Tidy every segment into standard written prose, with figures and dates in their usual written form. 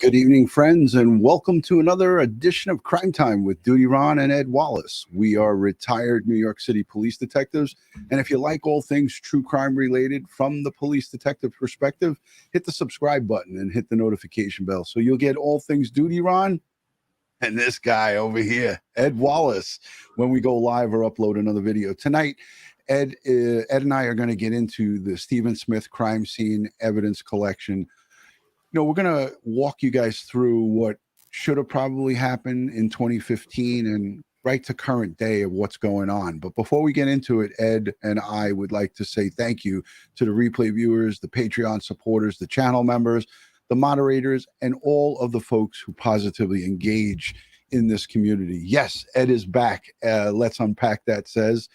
Good evening, friends, and welcome to another edition of Crime Time with DutyRon and Ed Wallace. We are retired New York City police detectives, and if you like all things true crime related from the police detective perspective, hit the subscribe button and hit the notification bell so you'll get all things DutyRon and this guy over here, Ed Wallace, when we go live or upload another video. Tonight, Ed and I are going to get into the Stephen Smith crime scene evidence collection. We're going to walk you guys through what should have probably happened in 2015 and right to current day of what's going on. But before we get into it, Ed and I would like to say thank you to the replay viewers, the Patreon supporters, the channel members, the moderators, and all of the folks who positively engage in this community. Yes, Ed is back. Let's unpack that says.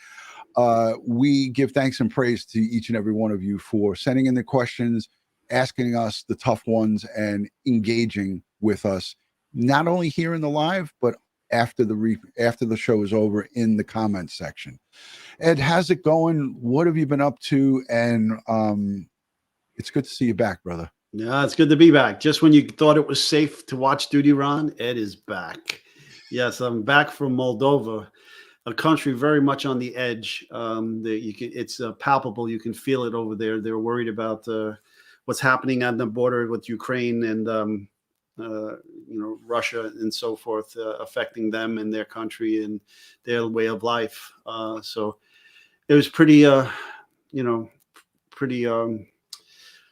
We give thanks and praise to each and every one of you for sending in the questions, asking us the tough ones, and engaging with us, not only here in the live, but after the show is over in the comments section. Ed, how's it going? What have you been up to? And it's good to see you back, brother. Yeah, it's good to be back. Just when you thought it was safe to watch DutyRon, Ed is back. Yes, I'm back from Moldova, a country very much on the edge. It's palpable. You can feel it over there. They're worried about what's happening on the border with Ukraine and Russia and so forth, affecting them and their country and their way of life. So it was pretty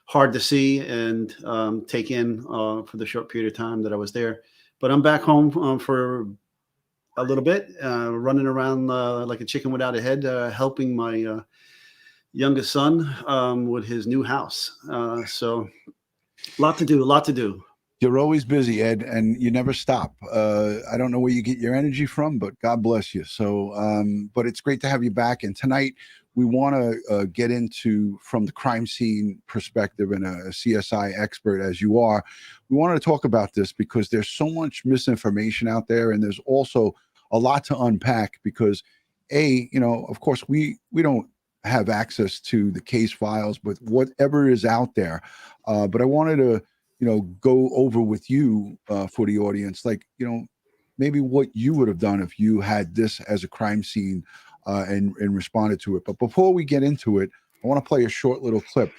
hard to see and take in for the short period of time that I was there. But I'm back home for a little bit, running around like a chicken without a head, helping my youngest son with his new house. So a lot to do. You're always busy, Ed, and you never stop. I don't know where you get your energy from, but God bless you. So, but it's great to have you back. And tonight we want to get into, from the crime scene perspective and a CSI expert as you are, we wanted to talk about this because there's so much misinformation out there, and there's also a lot to unpack because, of course, we don't have access to the case files, but whatever is out there. But I wanted to, go over with you for the audience, maybe what you would have done if you had this as a crime scene and responded to it. But before we get into it, I want to play a short little clip.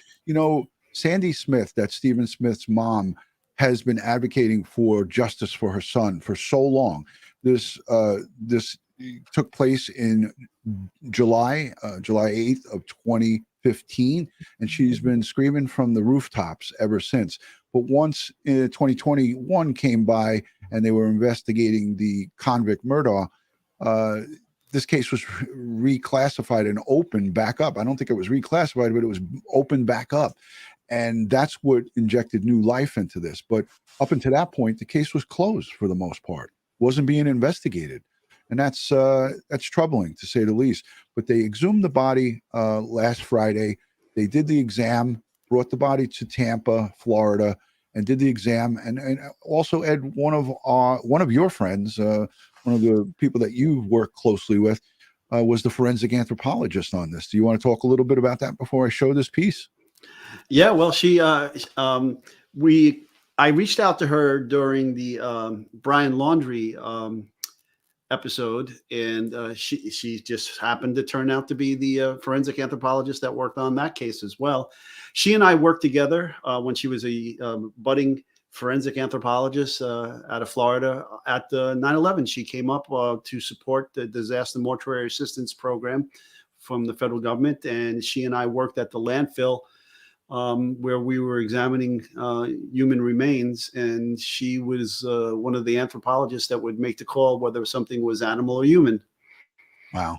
Sandy Smith, that's Stephen Smith's mom, has been advocating for justice for her son for so long. This took place in July 8th of 2015, and she's been screaming from the rooftops ever since. But once 2021 came by and they were investigating the convict murder, this case was reclassified and opened back up. I don't think it was reclassified, but it was opened back up. And that's what injected new life into this. But up until that point, the case was closed for the most part, wasn't being investigated. And that's troubling, to say the least. But they exhumed the body last Friday. They did the exam, brought the body to Tampa, Florida, and did the exam. And also, Ed, one of your friends, one of the people that you work closely with, was the forensic anthropologist on this. Do you want to talk a little bit about that before I show this piece? Yeah, well, I reached out to her during the Brian Laundrie episode, and she just happened to turn out to be the forensic anthropologist that worked on that case as well. She and I worked together when she was a budding forensic anthropologist out of Florida. At the 9/11, she came up to support the disaster mortuary assistance program from the federal government, and she and I worked at the landfill where we were examining human remains, and she was one of the anthropologists that would make the call whether something was animal or human. Wow.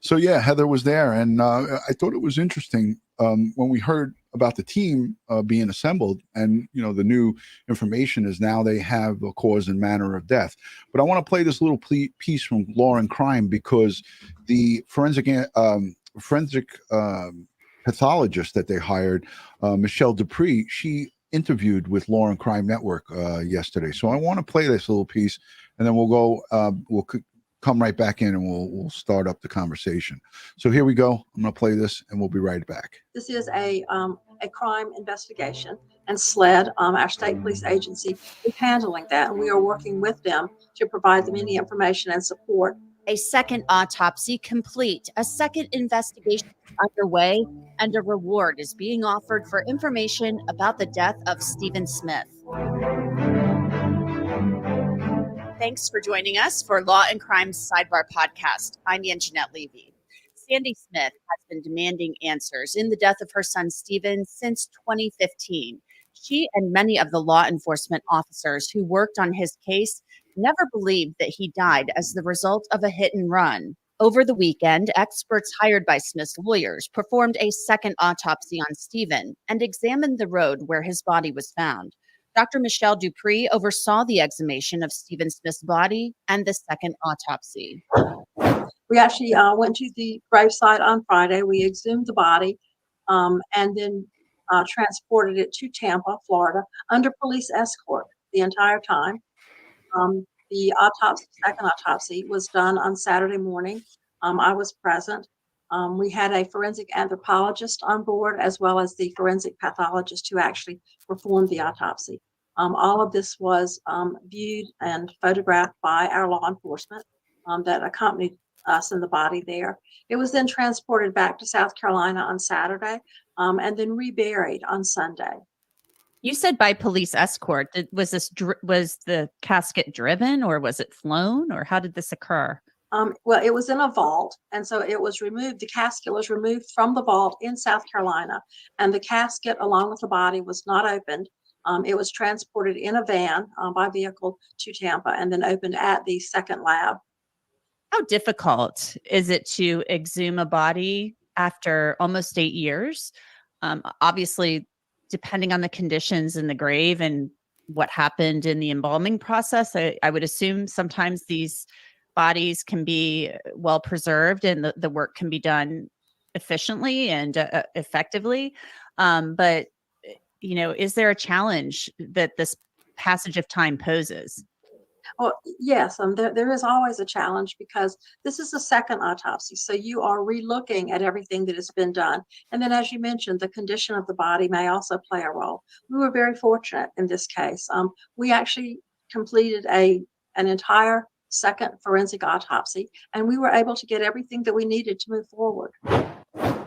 So yeah, Heather was there, and I thought it was interesting when we heard about the team being assembled, and the new information is now they have the cause and manner of death. But I want to play this little piece from Law and Crime because the forensic pathologist that they hired, Michelle Dupre, she interviewed with Law and Crime Network yesterday. So I want to play this little piece, and then we'll go. We'll come right back in and we'll start up the conversation. So here we go. I'm going to play this and we'll be right back. This is a crime investigation, and SLED, our state police agency, is handling that, and we are working with them to provide them any information and support. A second autopsy complete, a second investigation underway, and a reward is being offered for information about the death of Stephen Smith. Thanks for joining us for Law and Crime Sidebar Podcast. I'm Jeanette Levy. Sandy Smith has been demanding answers in the death of her son Stephen since 2015. She and many of the law enforcement officers who worked on his case never believed that he died as the result of a hit and run. Over the weekend, experts hired by Smith's lawyers performed a second autopsy on Stephen and examined the road where his body was found. Dr. Michelle Dupre oversaw the exhumation of Stephen Smith's body and the second autopsy. We actually went to the gravesite on Friday. We exhumed the body and then transported it to Tampa, Florida, under police escort the entire time. The second autopsy was done on Saturday morning. I was present. We had a forensic anthropologist on board, as well as the forensic pathologist who actually performed the autopsy. All of this was viewed and photographed by our law enforcement that accompanied us in the body there. It was then transported back to South Carolina on Saturday and then reburied on Sunday. You said by police escort. Was the casket driven, or was it flown, or how did this occur? Well, it was in a vault, and so it was removed. The casket was removed from the vault in South Carolina, and the casket, along with the body, was not opened. It was transported in a van by vehicle to Tampa and then opened at the second lab. How difficult is it to exhume a body after almost 8 years? Obviously, depending on the conditions in the grave and what happened in the embalming process, I would assume sometimes these bodies can be well preserved and the work can be done efficiently and effectively. But, is there a challenge that this passage of time poses? Well, yes, there is always a challenge because this is a second autopsy. So you are relooking at everything that has been done. And then, as you mentioned, the condition of the body may also play a role. We were very fortunate in this case. We actually completed an entire second forensic autopsy, and we were able to get everything that we needed to move forward.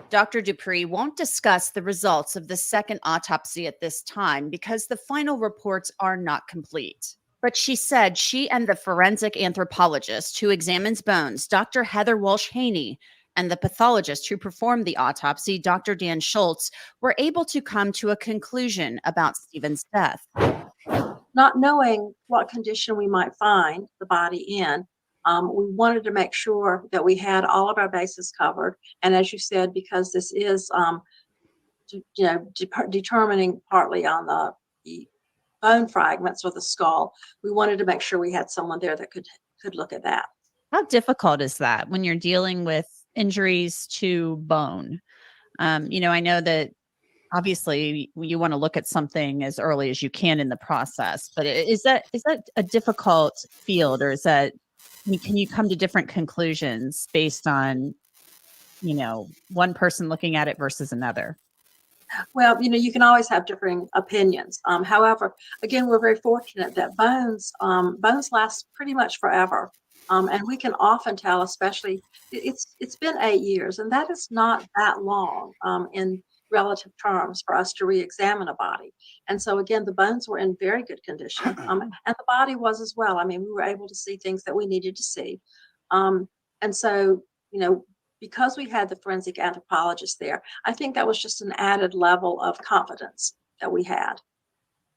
Dr. Dupre won't discuss the results of the second autopsy at this time because the final reports are not complete. But she said she and the forensic anthropologist who examines bones, Dr. Heather Walsh-Haney, and the pathologist who performed the autopsy, Dr. Dan Schultz, were able to come to a conclusion about Stephen's death. Not knowing what condition we might find the body in, we wanted to make sure that we had all of our bases covered. And as you said, because this is, determining partly on the bone fragments or the skull, we wanted to make sure we had someone there that could look at that. How difficult is that when you're dealing with injuries to bone? I know that obviously you want to look at something as early as you can in the process, but is that a difficult field, or can you come to different conclusions based on, one person looking at it versus another? Well, you can always have differing opinions. However, again, we're very fortunate that bones last pretty much forever. And we can often tell, especially it's been 8 years, and that is not that long in relative terms for us to re-examine a body. And so again, the bones were in very good condition, and the body was as well. I mean, we were able to see things that we needed to see. And so, because we had the forensic anthropologist there, I think that was just an added level of confidence that we had.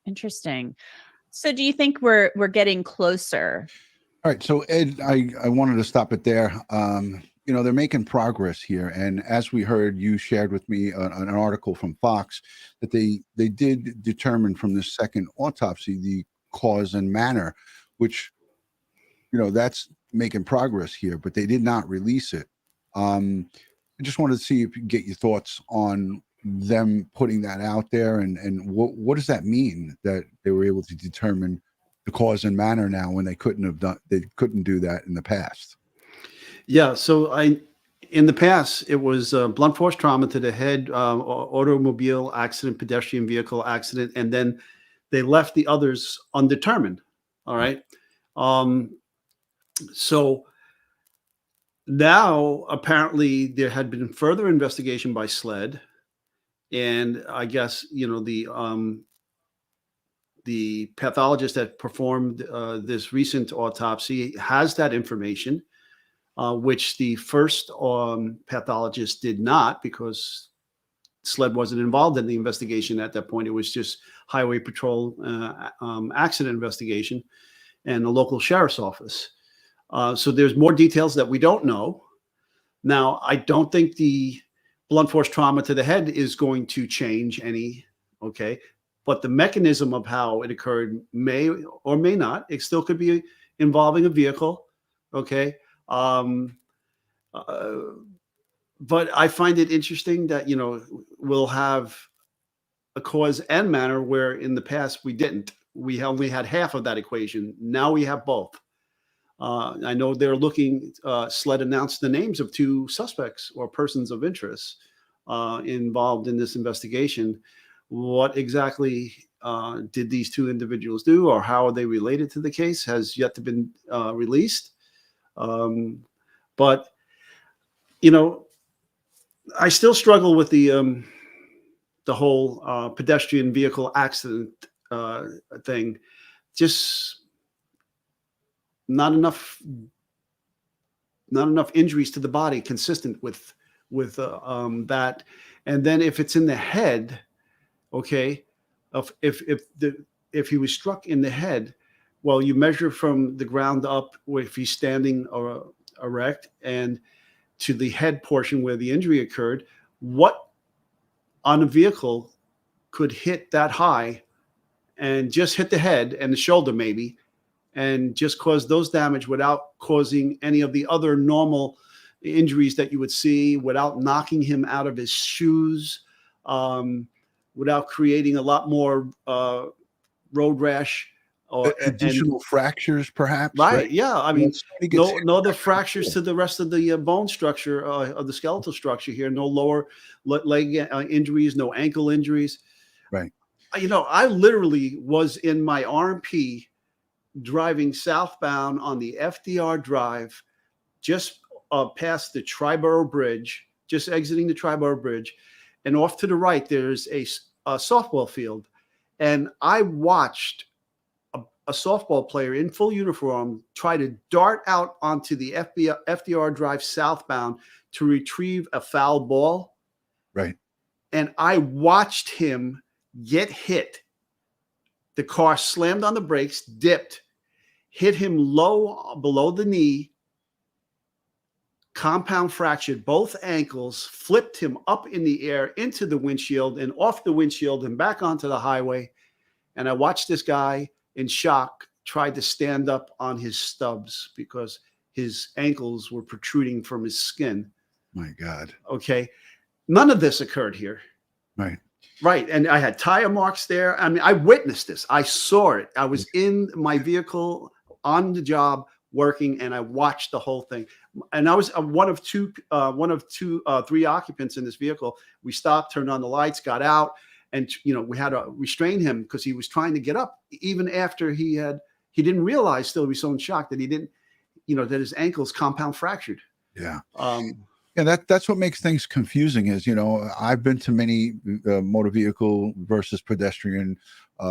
Interesting. So do you think we're getting closer? All right. So Ed, I wanted to stop it there. They're making progress here. And as we heard, you shared with me an article from Fox that they did determine from the second autopsy the cause and manner, which, that's making progress here, but they did not release it. I just wanted to see if you could get your thoughts on them putting that out there, and what does that mean that they were able to determine the cause and manner now when they couldn't do that in the past? Yeah. So in the past, it was blunt force trauma to the head, automobile accident, pedestrian vehicle accident, and then they left the others undetermined. All right. Um, so now apparently there had been further investigation by SLED, and I guess the pathologist that performed this recent autopsy has that information, which the first pathologist did not, because SLED wasn't involved in the investigation at that point. It was just Highway Patrol accident investigation and the local sheriff's office. So there's more details that we don't know. Now, I don't think the blunt force trauma to the head is going to change any, okay? But the mechanism of how it occurred may or may not. It still could be involving a vehicle, okay? But I find it interesting that, we'll have a cause and manner where in the past we didn't. We only had half of that equation. Now we have both. I know they're looking, SLED announced the names of 2 suspects or persons of interest involved in this investigation. What exactly did these 2 individuals do, or how are they related to the case, has yet to been released. But, I still struggle with the whole pedestrian vehicle accident thing. Just not enough injuries to the body consistent with that. And then if it's in the head, okay, if he was struck in the head, well, you measure from the ground up if he's standing or erect and to the head portion where the injury occurred, what on a vehicle could hit that high and just hit the head and the shoulder maybe, and just cause those damage without causing any of the other normal injuries that you would see, without knocking him out of his shoes, without creating a lot more road rash or additional fractures, perhaps. Right. Yeah. I mean, Well, no other fractures to the rest of the bone structure of the skeletal structure here. No lower leg injuries, no ankle injuries. Right. I literally was in my RMP driving southbound on the FDR Drive, just past the Triborough Bridge, just exiting the Triborough Bridge. And off to the right, there's a softball field. And I watched a softball player in full uniform try to dart out onto the FDR Drive southbound to retrieve a foul ball. Right. And I watched him get hit. The car slammed on the brakes, dipped, hit him low below the knee, compound fractured both ankles, flipped him up in the air into the windshield and off the windshield and back onto the highway. And I watched this guy in shock tried to stand up on his stubs because his ankles were protruding from his skin. My God. Okay. None of this occurred here. Right. Right. And I had tire marks there. I mean, I witnessed this. I saw it. I was in my vehicle on the job working, and I watched the whole thing. And I was one of three occupants in this vehicle. We stopped, turned on the lights, got out. And, we had to restrain him because he was trying to get up even after he didn't realize still he was so in shock that he didn't, that his ankles compound fractured. Yeah. Yeah, that's what makes things confusing is, I've been to many motor vehicle versus pedestrian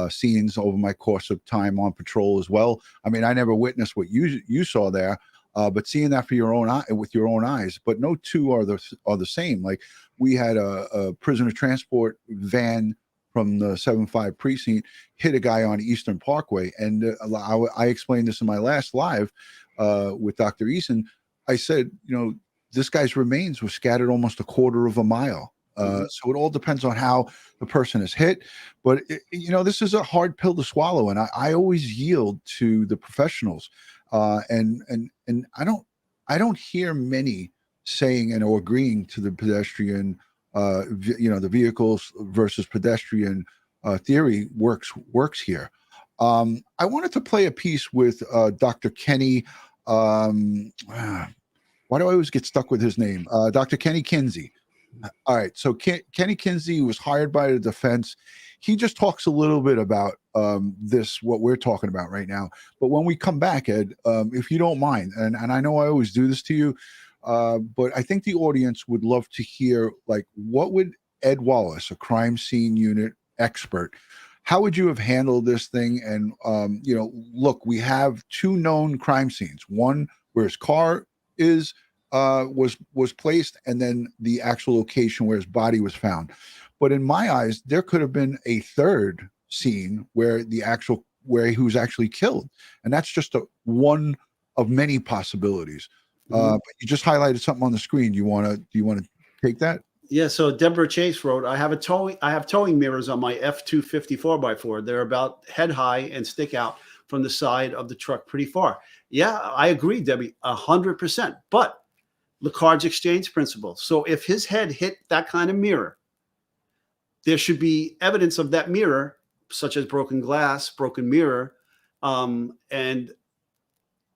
scenes over my course of time on patrol as well. I mean, I never witnessed what you saw there, but seeing that with your own eyes, but no two are the same. Like we had a prisoner transport van from the 7-5 precinct hit a guy on Eastern Parkway. And I explained this in my last live with Dr. Eason. I said, this guy's remains were scattered almost a quarter of a mile. So it all depends on how the person is hit. But, this is a hard pill to swallow. And I always yield to the professionals. And I don't hear many saying or agreeing to the pedestrian, the vehicles versus pedestrian theory works here. I wanted to play a piece with Dr. Kenny. Why why do I always get stuck with his name? Dr. Kenny Kinsey. All right. So Kenny Kinsey was hired by the defense. He just talks a little bit about what we're talking about right now. But when we come back, Ed, if you don't mind, and I know I always do this to you, but I think the audience would love to hear, like, what would Ed Wallace, a crime scene unit expert, how would you have handled this thing? And, look, we have two known crime scenes, one where his car was placed, and then the actual location where his body was found. But in my eyes, there could have been a third scene where he was actually killed, and that's just one of many possibilities. But you just highlighted something on the screen. Do you want to take that? Yeah. So Deborah Chase wrote, I have towing mirrors on my F-250 4x4. They're about head high and stick out from the side of the truck pretty far. Yeah, I agree, Debbie, 100%. But Lecard's exchange principle. So if his head hit that kind of mirror, there should be evidence of that mirror, such as broken glass, broken mirror, and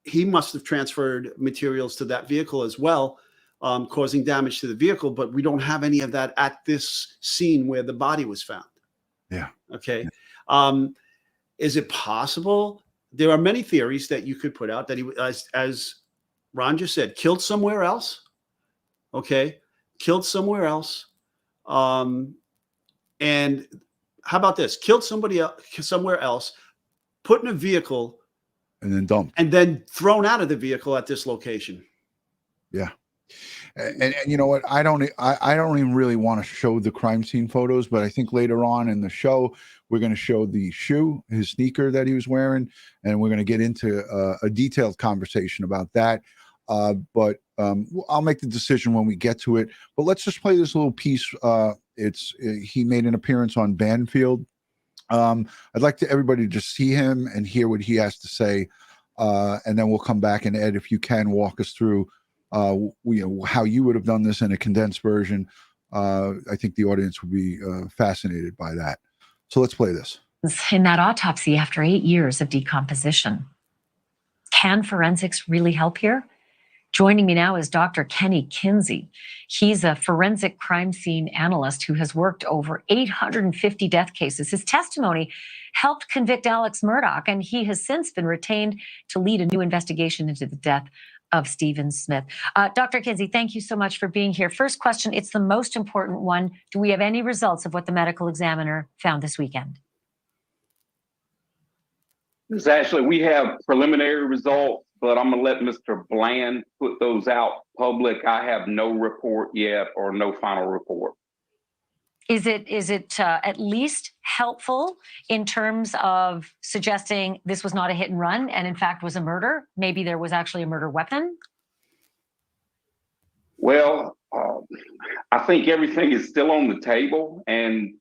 he must have transferred materials to that vehicle as well, causing damage to the vehicle. But we don't have any of that at this scene where the body was found. Yeah. Okay. Is it possible? There are many theories that you could put out that he, as Ron just said, killed somewhere else. Okay. Killed somewhere else. And how about this? Killed somebody else somewhere else, put in a vehicle, and then dumped, and then thrown out of the vehicle at this location. Yeah. And you know what? I don't even really want to show the crime scene photos, but I think later on in the show, we're going to show the shoe, his sneaker that he was wearing, and we're going to get into a detailed conversation about that. But I'll make the decision when we get to it. But let's just play this little piece. He made an appearance on Bansfiled. I'd like everybody to just see him and hear what he has to say, and then we'll come back, and Ed, if you can walk us through how you would have done this in a condensed version. I think the audience would be fascinated by that. So let's play this. In that autopsy after 8 years of decomposition, can forensics really help here? Joining me now is Dr. Kenny Kinsey. He's a forensic crime scene analyst who has worked over 850 death cases. His testimony helped convict Alex Murdaugh, and he has since been retained to lead a new investigation into the death of Stephen Smith. Dr. Kinsey, thank you so much for being here. First question, it's the most important one. Do we have any results of what the medical examiner found this weekend? We have preliminary results, but I'm going to let Mr. Bland put those out public. I have no report yet, or no final report. Is it at least helpful in terms of suggesting this was not a hit and run and in fact was a murder? Maybe there was actually a murder weapon? Well, I think everything is still on the table. And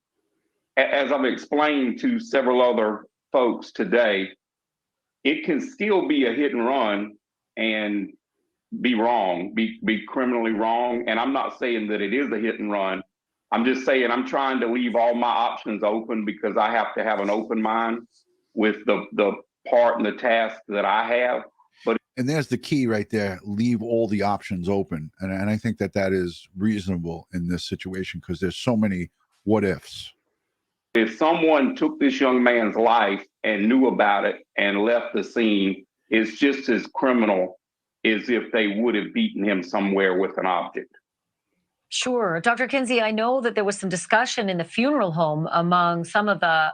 as I've explained to several other folks today, it can still be a hit and run and be wrong, be criminally wrong. And I'm not saying that it is a hit and run. I'm just saying I'm trying to leave all my options open, because I have to have an open mind with the part and the task that I have. And there's the key right there. Leave all the options open. And I think that is reasonable in this situation, because there's so many what ifs. If someone took this young man's life and knew about it and left the scene, it's just as criminal as if they would have beaten him somewhere with an object. Sure. Dr. Kinsey, I know that there was some discussion in the funeral home among some of the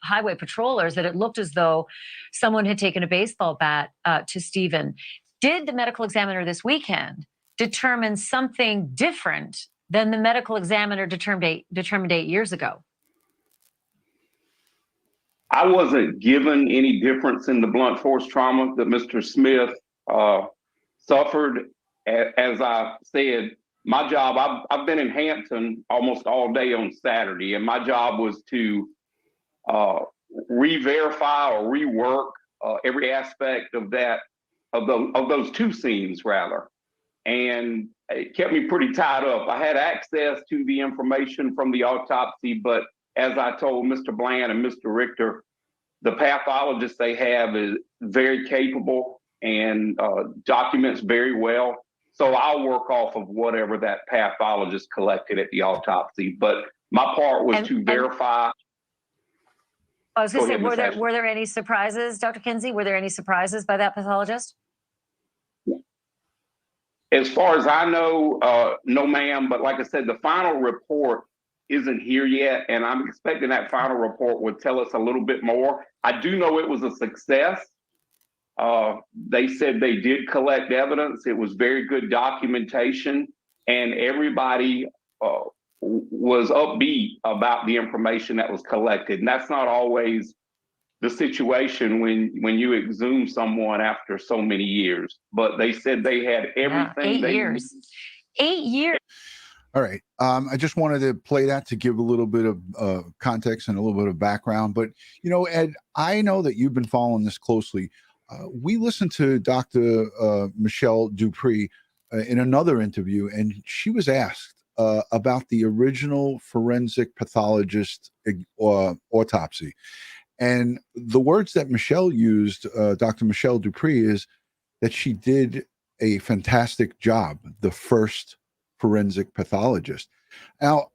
highway patrollers that it looked as though someone had taken a baseball bat to Stephen. Did the medical examiner this weekend determine something different than the medical examiner determined 8 years ago? I wasn't given any difference in the blunt force trauma that Mr. Smith suffered. As I said, my job, I've been in Hampton almost all day on Saturday, and my job was to re-verify or rework every aspect of those two scenes, rather. And it kept me pretty tied up. I had access to the information from the autopsy, but as I told Mr. Bland and Mr. Richter, the pathologist they have is very capable and documents very well. So I'll work off of whatever that pathologist collected at the autopsy. But my part was to verify. I was going to say, Miss Ashley. were there any surprises, Dr. Kinsey? Were there any surprises by that pathologist? As far as I know, no, ma'am. But like I said, the final report isn't here yet, and I'm expecting that final report would tell us a little bit more. I do know it was a success. They said they did collect evidence. It was very good documentation, and everybody was upbeat about the information that was collected. And that's not always the situation when you exhume someone after so many years. But they said they had everything. 8 years. 8 years. All right. I just wanted to play that to give a little bit of context and a little bit of background. But, Ed, I know that you've been following this closely. We listened to Dr. Michelle Dupre in another interview, and she was asked about the original forensic pathologist autopsy. And the words that Michelle used, Dr. Michelle Dupre, is that she did a fantastic job, the first forensic pathologist. Now,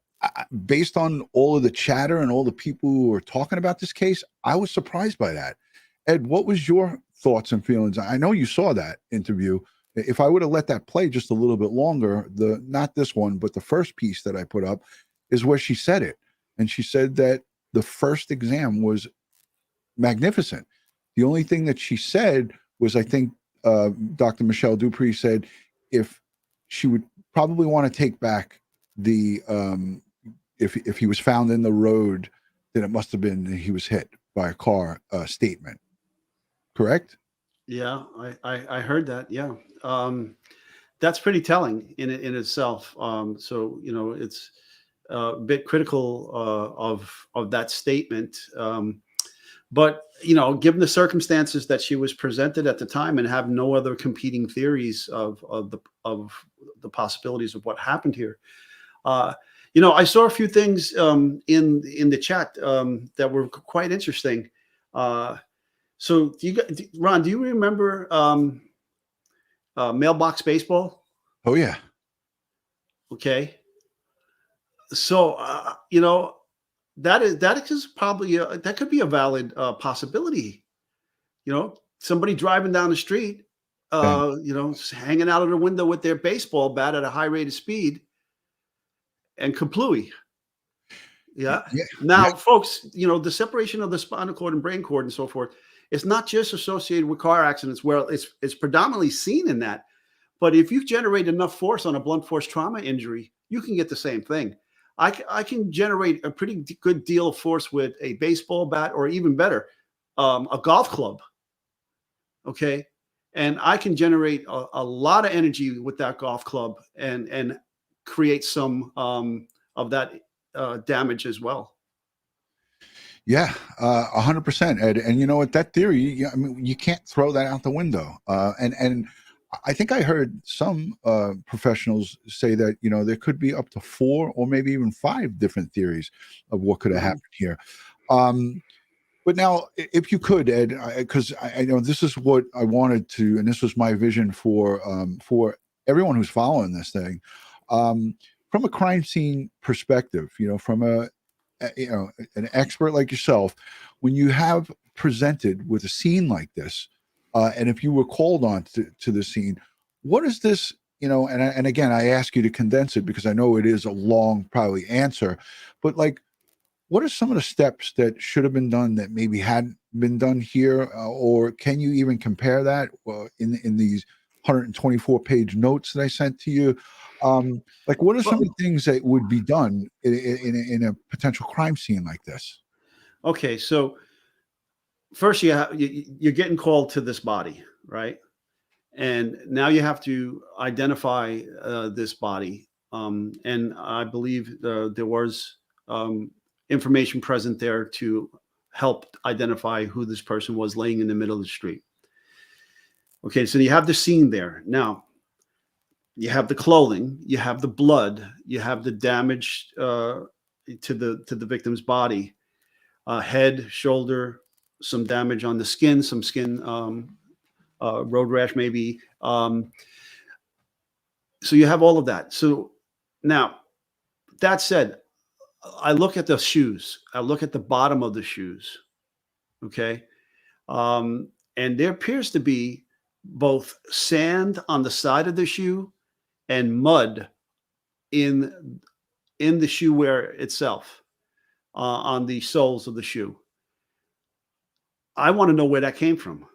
based on all of the chatter and all the people who were talking about this case, I was surprised by that. Ed, what was your thoughts and feelings? I know you saw that interview. If I would have let that play just a little bit longer, not this one, but the first piece that I put up is where she said it. And she said that the first exam was magnificent. The only thing that she said was, I think Dr. Michelle Dupre said, if she would probably want to take back the if he was found in the road, then it must have been he was hit by a car statement. Correct? Yeah, I heard that. Yeah. That's pretty telling in itself. So, it's a bit critical of that statement. But, given the circumstances that she was presented at the time and have no other competing theories of the possibilities of what happened here, I saw a few things in the chat that were quite interesting. So, Ron, do you remember mailbox baseball? Oh, yeah. Okay. So, that is probably that could be a valid possibility. Somebody driving down the street, hanging out of the window with their baseball bat at a high rate of speed, and kaplooey. Yeah. Now, folks, the separation of the spinal cord and brain cord and so forth, it's not just associated with car accidents. Well, it's predominantly seen in that. But if you generate enough force on a blunt force trauma injury, you can get the same thing. I can generate a pretty good deal of force with a baseball bat, or even better, a golf club. Okay. And I can generate a lot of energy with that golf club and create some of that damage as well. Yeah, 100%, Ed. And you know what, that theory, you can't throw that out the window. And I think I heard some professionals say that, there could be up to 4 or maybe even 5 different theories of what could have happened here. But now, if you could, Ed, because I know this is what I wanted to, and this was my vision for everyone who's following this thing, from a crime scene perspective, from an expert like yourself, when you have presented with a scene like this, and if you were called on to the scene, what is this, and again, I ask you to condense it because I know it is a long, probably answer, but like, what are some of the steps that should have been done that maybe hadn't been done here? Or can you even compare that in these 124-page notes that I sent to you? Like, what are some of the things that would be done in a potential crime scene like this? Okay, so first you're getting called to this body, right? And now you have to identify this body. And I believe there was information present there to help identify who this person was laying in the middle of the street. Okay, so you have the scene there. Now, you have the clothing, you have the blood, you have the damage to the victim's body, head, shoulder, some damage on the skin, some skin road rash maybe. So you have all of that. So now, that said, I look at the shoes. I look at the bottom of the shoes. Okay. And there appears to be both sand on the side of the shoe and mud in the shoe wear itself, on the soles of the shoe. I want to know where that came from.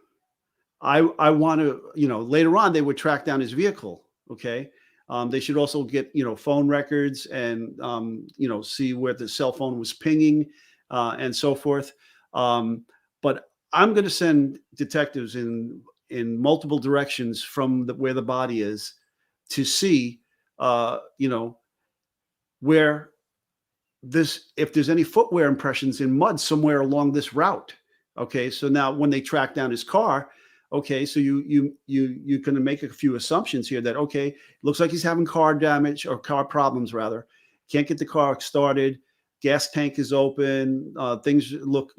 I want to, later on they would track down his vehicle. Okay. They should also get, phone records and, see where the cell phone was pinging, and so forth. But I'm going to send detectives in multiple directions from where the body is to see, where if there's any footwear impressions in mud somewhere along this route. Okay. So now when they track down his car, okay, so you can make a few assumptions here that, okay, looks like he's having car damage or car problems rather. Can't get the car started. Gas tank is open. Things look,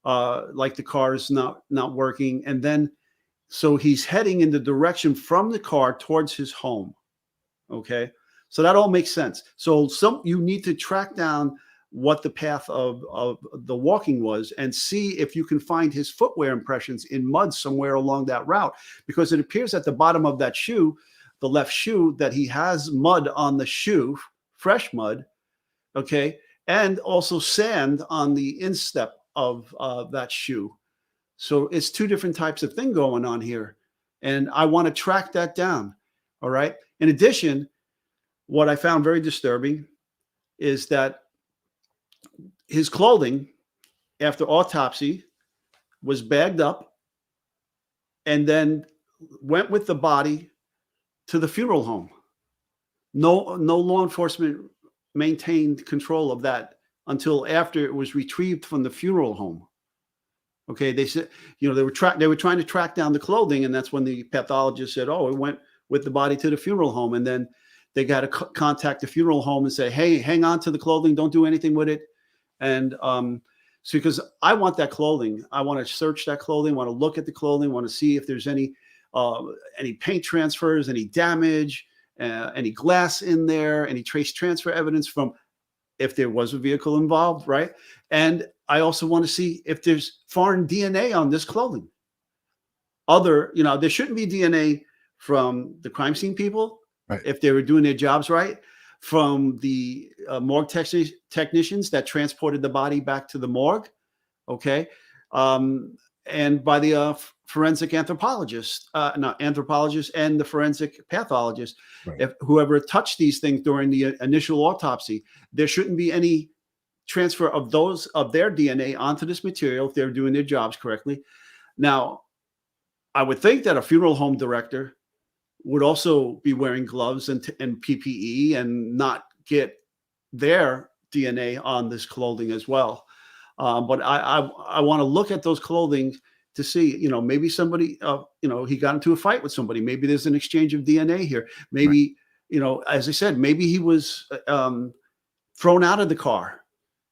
like the car is not working. And then, so he's heading in the direction from the car towards his home. Okay, so that all makes sense. So you need to track down what the path of the walking was and see if you can find his footwear impressions in mud somewhere along that route, because it appears at the bottom of that shoe, the left shoe, that he has mud on the shoe, fresh mud, okay, and also sand on the instep of that shoe. So it's two different types of thing going on here, and I want to track that down. All right. In addition, what I found very disturbing is that his clothing after autopsy was bagged up and then went with the body to the funeral home. No law enforcement maintained control of that until after it was retrieved from the funeral home. Okay, they said, they were trying to track down the clothing, and that's when the pathologist said, "Oh, it went with the body to the funeral home." And then they got to contact the funeral home and say, "Hey, hang on to the clothing, don't do anything with it." And so, because I want that clothing, I want to search that clothing, want to look at the clothing, want to see if there's any paint transfers, any damage, any glass in there, any trace transfer evidence from if there was a vehicle involved, right? And I also want to see if there's foreign DNA on this clothing. There shouldn't be DNA from the crime scene people, right, if they were doing their jobs right, from the morgue technicians that transported the body back to the morgue, okay, and by the forensic anthropologist, not anthropologist, and the forensic pathologist. right. If whoever touched these things during the initial autopsy, there shouldn't be any transfer of their DNA onto this material if they're doing their jobs correctly. Now, I would think that a funeral home director would also be wearing gloves and PPE and not get their DNA on this clothing as well. But I want to look at those clothing to see, maybe somebody, he got into a fight with somebody. Maybe there's an exchange of DNA here. Maybe, right, as I said, maybe he was thrown out of the car,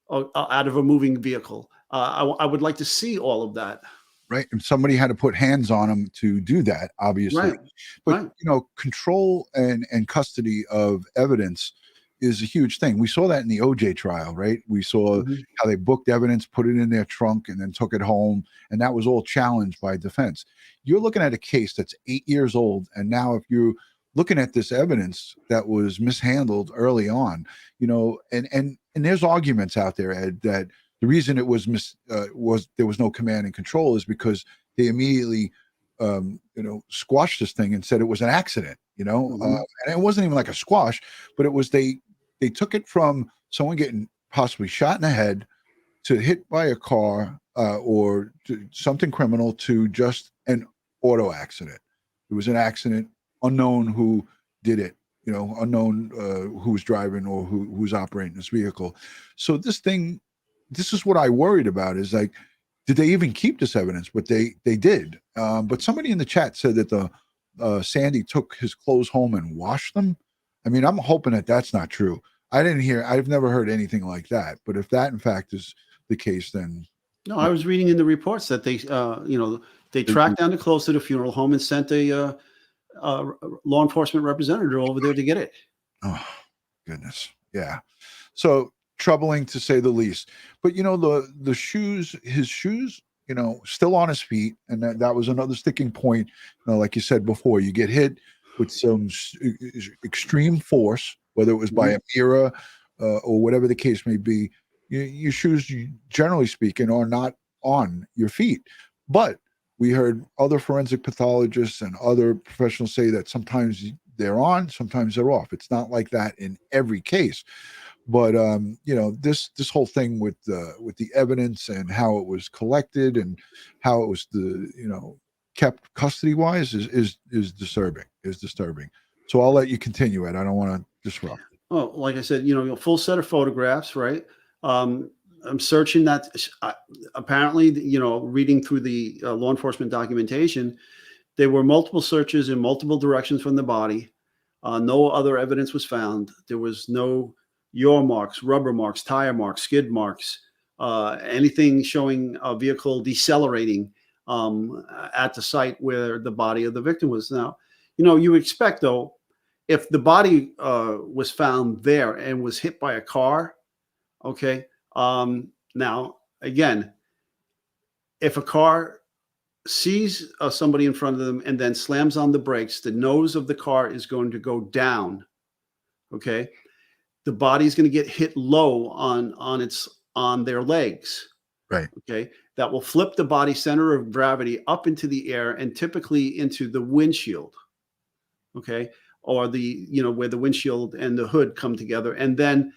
out of a moving vehicle. I would like to see all of that. Right. And somebody had to put hands on him to do that, obviously. Right. But, Right. Control and custody of evidence is a huge thing. We saw that in the OJ trial, right? We saw how they booked evidence, put it in their trunk, and then took it home. And that was all challenged by defense. You're looking at a case that's 8 years old. And now if you're looking at this evidence that was mishandled early on, and there's arguments out there, Ed, that the reason it was there was no command and control is because they immediately squashed this thing and said it was an accident, and it wasn't even like a squash, but it was they took it from someone getting possibly shot in the head to hit by a car or something criminal to just an auto accident. It was an accident, unknown who did it, unknown who was driving or who's operating this vehicle. So this is what I worried about, is like, did they even keep this evidence? But they did. But somebody in the chat said that Sandy took his clothes home and washed them. I mean, I'm hoping that that's not true. I've never heard anything like that. But if that in fact is the case, then. No, I was reading in the reports that they tracked down the clothes to the funeral home and sent a law enforcement representative over there to get it. Oh, goodness. Yeah. So troubling to say the least. But the shoes, his shoes, still on his feet, and that was another sticking point. Like you said before, you get hit with some extreme force, whether it was by a mirror or whatever the case may be. Your shoes, generally speaking, are not on your feet. But we heard other forensic pathologists and other professionals say that sometimes they're on, sometimes they're off. It's not like that in every case. But this whole thing with the evidence and how it was collected and how it was kept custody wise is disturbing. So I'll let you continue, Ed. I don't want to disrupt. Oh, like I said, full set of photographs, right? I'm searching that. Apparently, reading through the law enforcement documentation, there were multiple searches in multiple directions from the body. No other evidence was found. There was no yaw marks, rubber marks, tire marks, skid marks, anything showing a vehicle decelerating at the site where the body of the victim was. Now, you expect, though, if the body was found there and was hit by a car, okay. Now, again, if a car sees somebody in front of them and then slams on the brakes, the nose of the car is going to go down, okay. The body is going to get hit low on their legs. Right. Okay. That will flip the body center of gravity up into the air and typically into the windshield. Okay. Or where the windshield and the hood come together. And then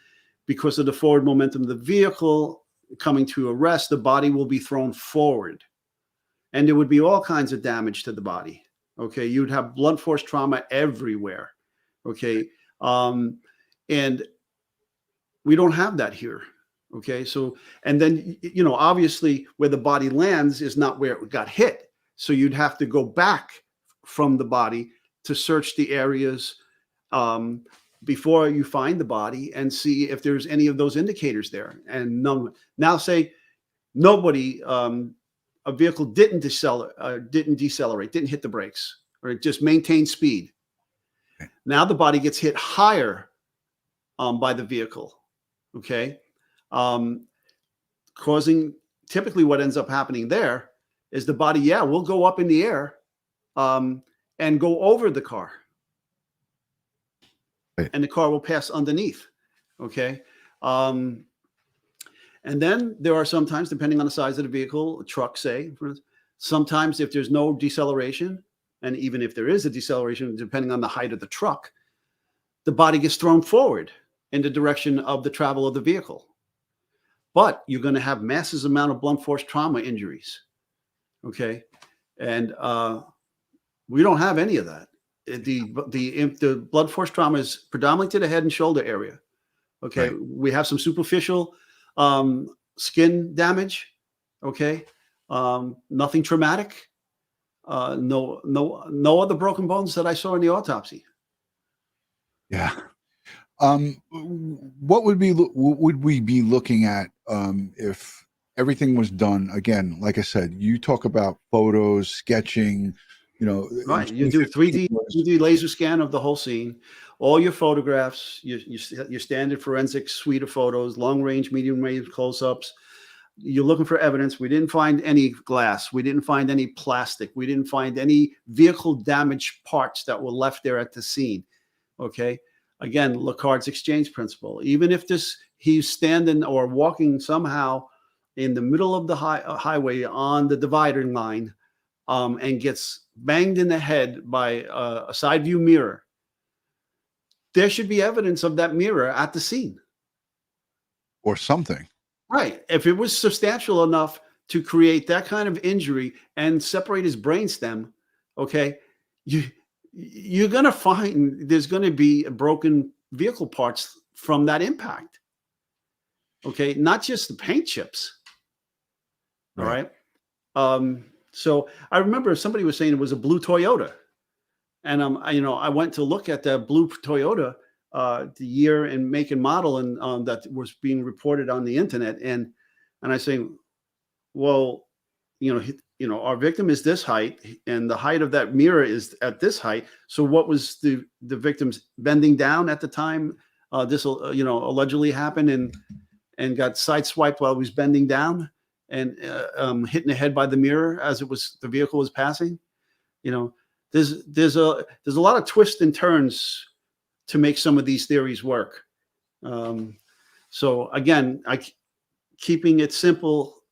because of the forward momentum of the vehicle coming to a rest, the body will be thrown forward. And there would be all kinds of damage to the body. Okay. You'd have blunt force trauma everywhere. Okay. And we don't have that here. Okay. So, and then, obviously where the body lands is not where it got hit. So you'd have to go back from the body to search the areas before you find the body and see if there's any of those indicators there. And now say nobody, a vehicle didn't decelerate, didn't hit the brakes, or it just maintained speed. Now the body gets hit higher by the vehicle. Okay. Causing typically what ends up happening there is the body, will go up in the air and go over the car. Right. And the car will pass underneath. Okay. And then there are sometimes, depending on the size of the vehicle, a truck, say, sometimes if there's no deceleration, and even if there is a deceleration, depending on the height of the truck, the body gets thrown forward in the direction of the travel of the vehicle. But you're going to have massive amount of blunt force trauma injuries. Okay. And we don't have any of that. The blood force trauma is predominantly to the head and shoulder area. Okay. Right. We have some superficial skin damage. Okay. Nothing traumatic. No other broken bones that I saw in the autopsy. Yeah. What would we be looking at if everything was done again? Like I said, you talk about photos, sketching, right. You do 3D laser scan of the whole scene, all your photographs, your standard forensic suite of photos, long range, medium range close-ups. You're looking for evidence. We didn't find any glass. We didn't find any plastic. We didn't find any vehicle damage parts that were left there at the scene. Okay. Again, Lacard's exchange principle. Even if he's standing or walking somehow in the middle of the highway on the dividing line and gets banged in the head by a side view mirror, there should be evidence of that mirror at the scene. Or something. Right. If it was substantial enough to create that kind of injury and separate his brainstem, okay, you're going to find there's going to be broken vehicle parts from that impact. Okay. Not just the paint chips. Right. All right. So I remember somebody was saying it was a blue Toyota, and I went to look at the blue Toyota, the year and make and model, and that was being reported on the internet. And I say, well, our victim is this height, and the height of that mirror is at this height. So what was the victim's bending down at the time this allegedly happened, and got sideswiped while he was bending down and hitting the head by the mirror as the vehicle was passing? There's a lot of twists and turns to make some of these theories work. So again, keeping it simple,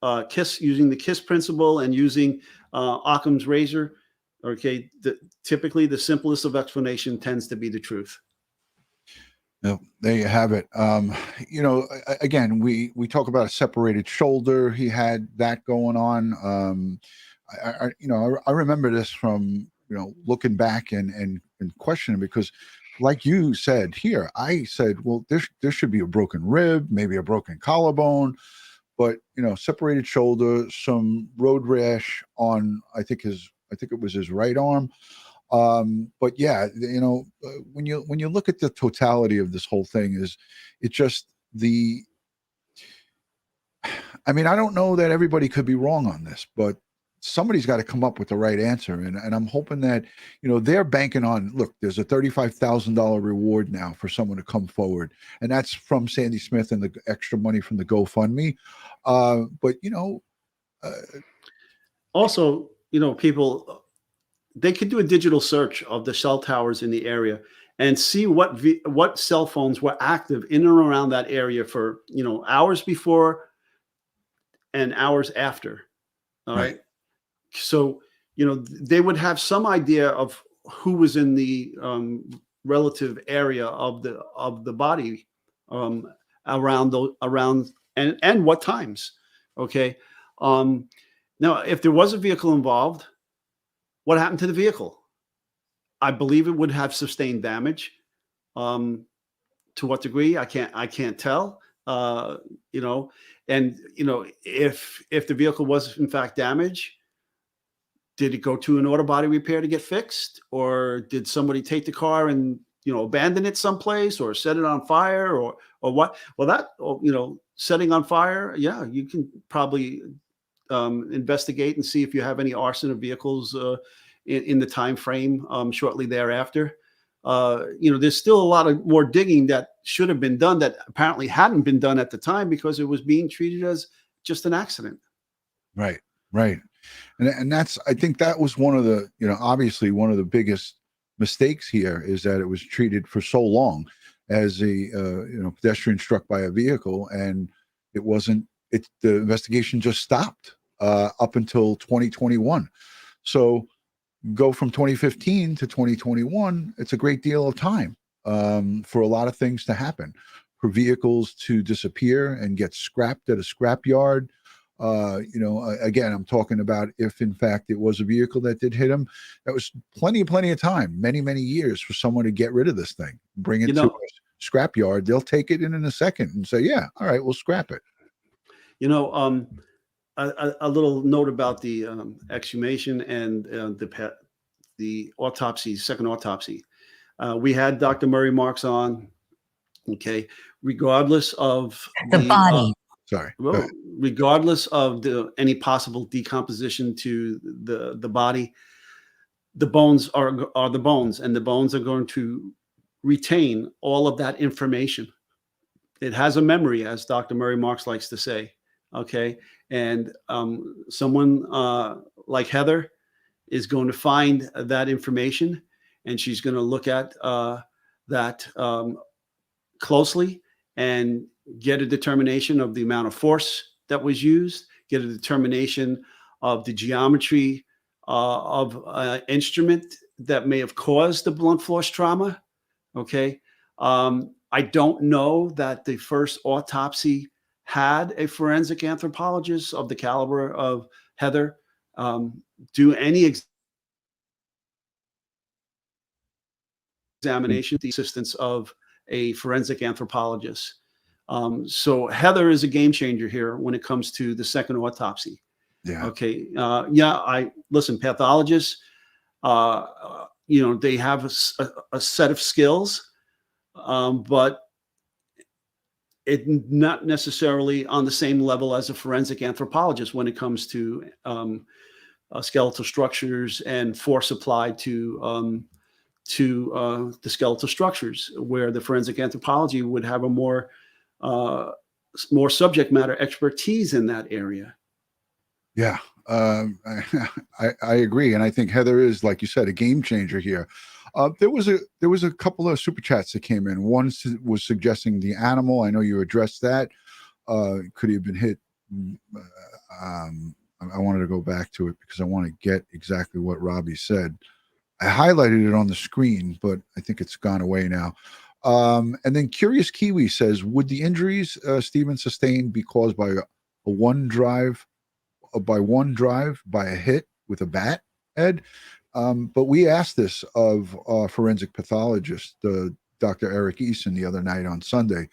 using the KISS principle and using Occam's razor. Okay, typically the simplest of explanation tends to be the truth. No, there you have it. Again, we talk about a separated shoulder. He had that going on. I remember this from looking back and questioning, because like you said here, I said, well, there should be a broken rib, maybe a broken collarbone, but separated shoulder, some road rash on, I think it was his right arm. But yeah, when you look at the totality of this whole thing, I don't know that everybody could be wrong on this, but somebody's got to come up with the right answer. And I'm hoping that, they're banking on, look, there's a $35,000 reward now for someone to come forward. And that's from Sandy Smith and the extra money from the GoFundMe. But also, people, they could do a digital search of the cell towers in the area and see what cell phones were active in and around that area for, hours before and hours after. All right. So, they would have some idea of who was in the relative area of the body around and what times. Okay. Now, if there was a vehicle involved, what happened to the vehicle? I believe it would have sustained damage. To what degree? I can't tell. If the vehicle was in fact damaged, did it go to an auto body repair to get fixed, or did somebody take the car and abandon it someplace, or set it on fire, or what? Well, setting on fire, yeah, you can probably investigate and see if you have any arson of vehicles in the time frame shortly thereafter. There's still a lot of more digging that should have been done that apparently hadn't been done at the time because it was being treated as just an accident. Right. And I think that was one of the, obviously one of the biggest mistakes here, is that it was treated for so long as a, pedestrian struck by a vehicle, and the investigation just stopped up until 2021. So go from 2015 to 2021, it's a great deal of time for a lot of things to happen, for vehicles to disappear and get scrapped at a scrapyard. Again, I'm talking about if in fact it was a vehicle that did hit him, that was plenty of time, many years, for someone to get rid of this thing, bring it to a scrapyard. They'll take it in a second and say, yeah, all right, we'll scrap it. A little note about the exhumation and the autopsy, second autopsy. We had Dr. Murray Marks on. Okay, regardless of the body. Regardless of any possible decomposition to the body, the bones are the bones, and the bones are going to retain all of that information. It has a memory, as Dr. Murray Marks likes to say. Okay, and someone like Heather is going to find that information, and she's going to look at that closely and get a determination of the amount of force that was used, get a determination of the geometry of an instrument that may have caused the blunt force trauma. Okay. I don't know that the first autopsy had a forensic anthropologist of the caliber of Heather do any examination, the assistance of a forensic anthropologist. So Heather is a game changer here when it comes to the second autopsy. Yeah. Okay. Listen, pathologists, they have a set of skills, but it not necessarily on the same level as a forensic anthropologist when it comes to skeletal structures and force applied to the skeletal structures, where the forensic anthropology would have a more subject matter expertise in that area. Yeah, I agree, and I think Heather is, like you said, a game changer here. There was a couple of super chats that came in. One was suggesting the animal. I know you addressed that. Could he have been hit? I wanted to go back to it because I want to get exactly what Robbie said. I highlighted it on the screen, but I think it's gone away now. And then Curious Kiwi says, would the injuries Stephen sustained be caused by one drive by a hit with a bat, Ed? But we asked this of forensic pathologist, Dr. Eric Eason, the other night on Sunday,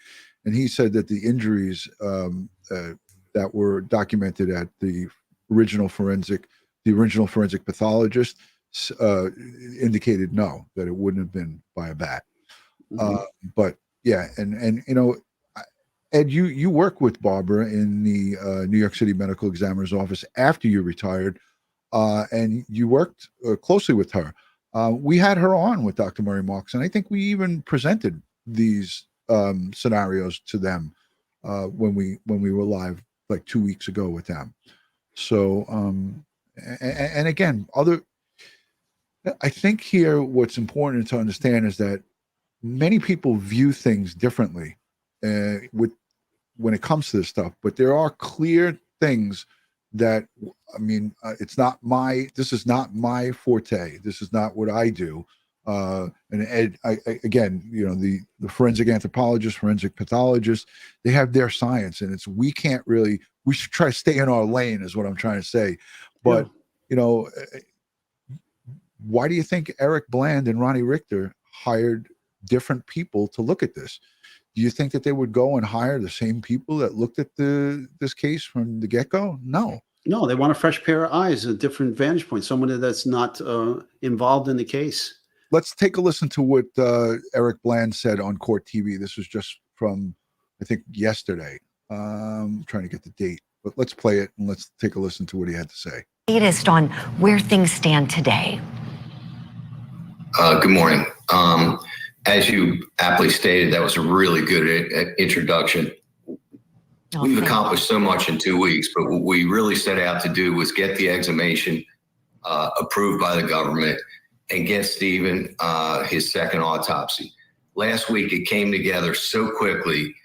and he said that the injuries that were documented at the original forensic pathologist indicated no, that it wouldn't have been by a bat. But yeah, and you know, Ed, you work with Barbara in the New York City Medical Examiner's Office after you retired, and you worked closely with her. We had her on with Dr. Murray Marks, and I think we even presented these scenarios to them when we were live like 2 weeks ago with them. So, and again, I think here what's important to understand is that many people view things differently when it comes to this stuff, but there are clear things that, I mean, this is not my forte. This is not what I do. And Ed, again, you know, the forensic anthropologist, forensic pathologist, they have their science, and we should try to stay in our lane is what I'm trying to say. But, you know, why do you think Eric Bland and Ronnie Richter hired different people to look at this? Do you think that they would go and hire the same people that looked at this case from the get-go? No, they want a fresh pair of eyes, a different vantage point, someone that's not involved in the case. Let's take a listen to what Eric Bland said on Court TV. This was just from, I think, yesterday. I'm trying to get the date, but let's play it and let's take a listen to what he had to say. Latest on where things stand today. Good morning. As you aptly stated, that was a really good introduction. We've accomplished so much in 2 weeks, but what we really set out to do was get the exhumation approved by the government and get Stephen his second autopsy. Last week, it came together so quickly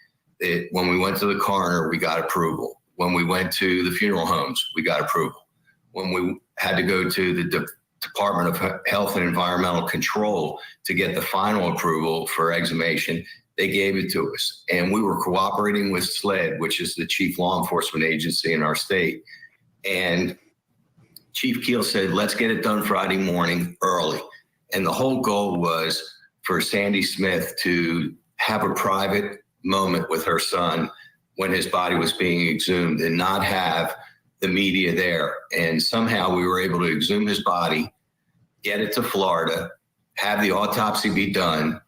that when we went to the coroner, we got approval. When we went to the funeral homes, we got approval. When we had to go to the Department of Health and Environmental Control to get the final approval for exhumation, they gave it to us. And we were cooperating with SLED, which is the chief law enforcement agency in our state. And Chief Keel said, let's get it done Friday morning early. And the whole goal was for Sandy Smith to have a private moment with her son when his body was being exhumed and not have the media there. And somehow we were able to exhume his body, get it to Florida, have the autopsy be done,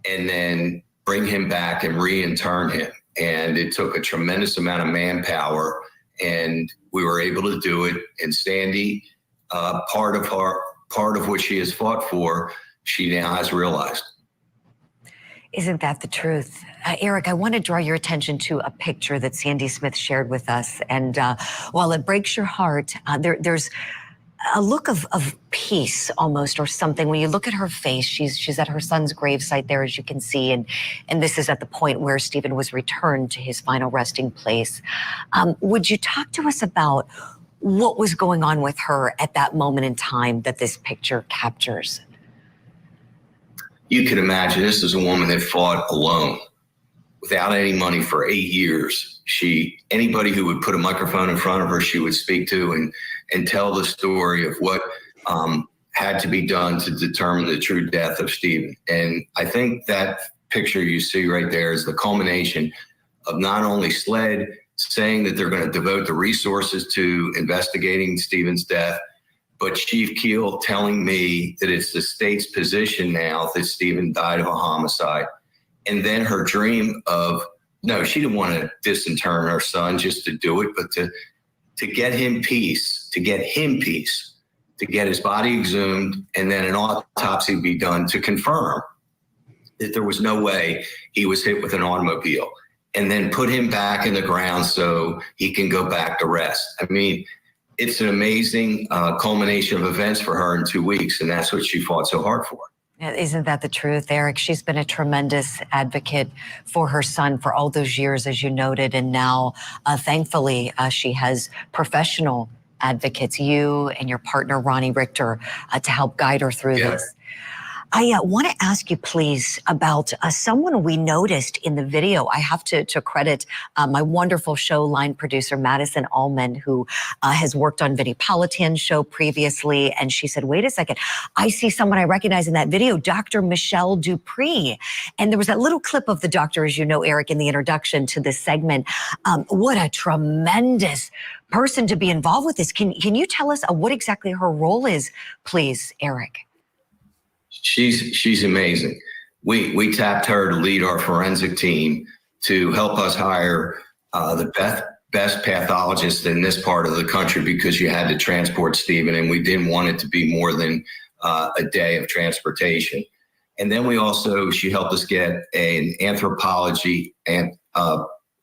and then bring him back and reintern him. And it took a tremendous amount of manpower, and we were able to do it. And Sandy, part of what she has fought for, she now has realized. Isn't that the truth? Eric, I want to draw your attention to a picture that Sandy Smith shared with us. And while it breaks your heart, there's a look of peace almost, or something. When you look at her face, she's at her son's gravesite there, as you can see. And this is at the point where Stephen was returned to his final resting place. Would you talk to us about what was going on with her at that moment in time that this picture captures? You can imagine this is a woman that fought alone without any money for 8 years. Anybody who would put a microphone in front of her, she would speak to and tell the story of what had to be done to determine the true death of Stephen. And I think that picture you see right there is the culmination of not only SLED saying that they're going to devote the resources to investigating Stephen's death, but Chief Keel telling me that it's the state's position now that Stephen died of a homicide. And then her dream of no, she didn't want to disinter her son just to do it, but to get him peace, to get his body exhumed, and then an autopsy be done to confirm that there was no way he was hit with an automobile, and then put him back in the ground so he can go back to rest. I mean, it's an amazing culmination of events for her in 2 weeks, and that's what she fought so hard for. Isn't that the truth, Eric? She's been a tremendous advocate for her son for all those years, as you noted, and now, thankfully, she has professional advocates, you and your partner, Ronnie Richter, to help guide her through this. I want to ask you, please, about someone we noticed in the video. I have to credit my wonderful show line producer, Madison Allman, who has worked on Vinnie Politan's show previously. And she said, wait a second, I see someone I recognize in that video, Dr. Michelle Dupre. And there was that little clip of the doctor, as you know, Eric, in the introduction to this segment. What a tremendous person to be involved with this. Can you tell us what exactly her role is, please, Eric? She's amazing. We tapped her to lead our forensic team to help us hire the best pathologist in this part of the country, because you had to transport Stephen, and we didn't want it to be more than a day of transportation. And then she helped us get an anthropology and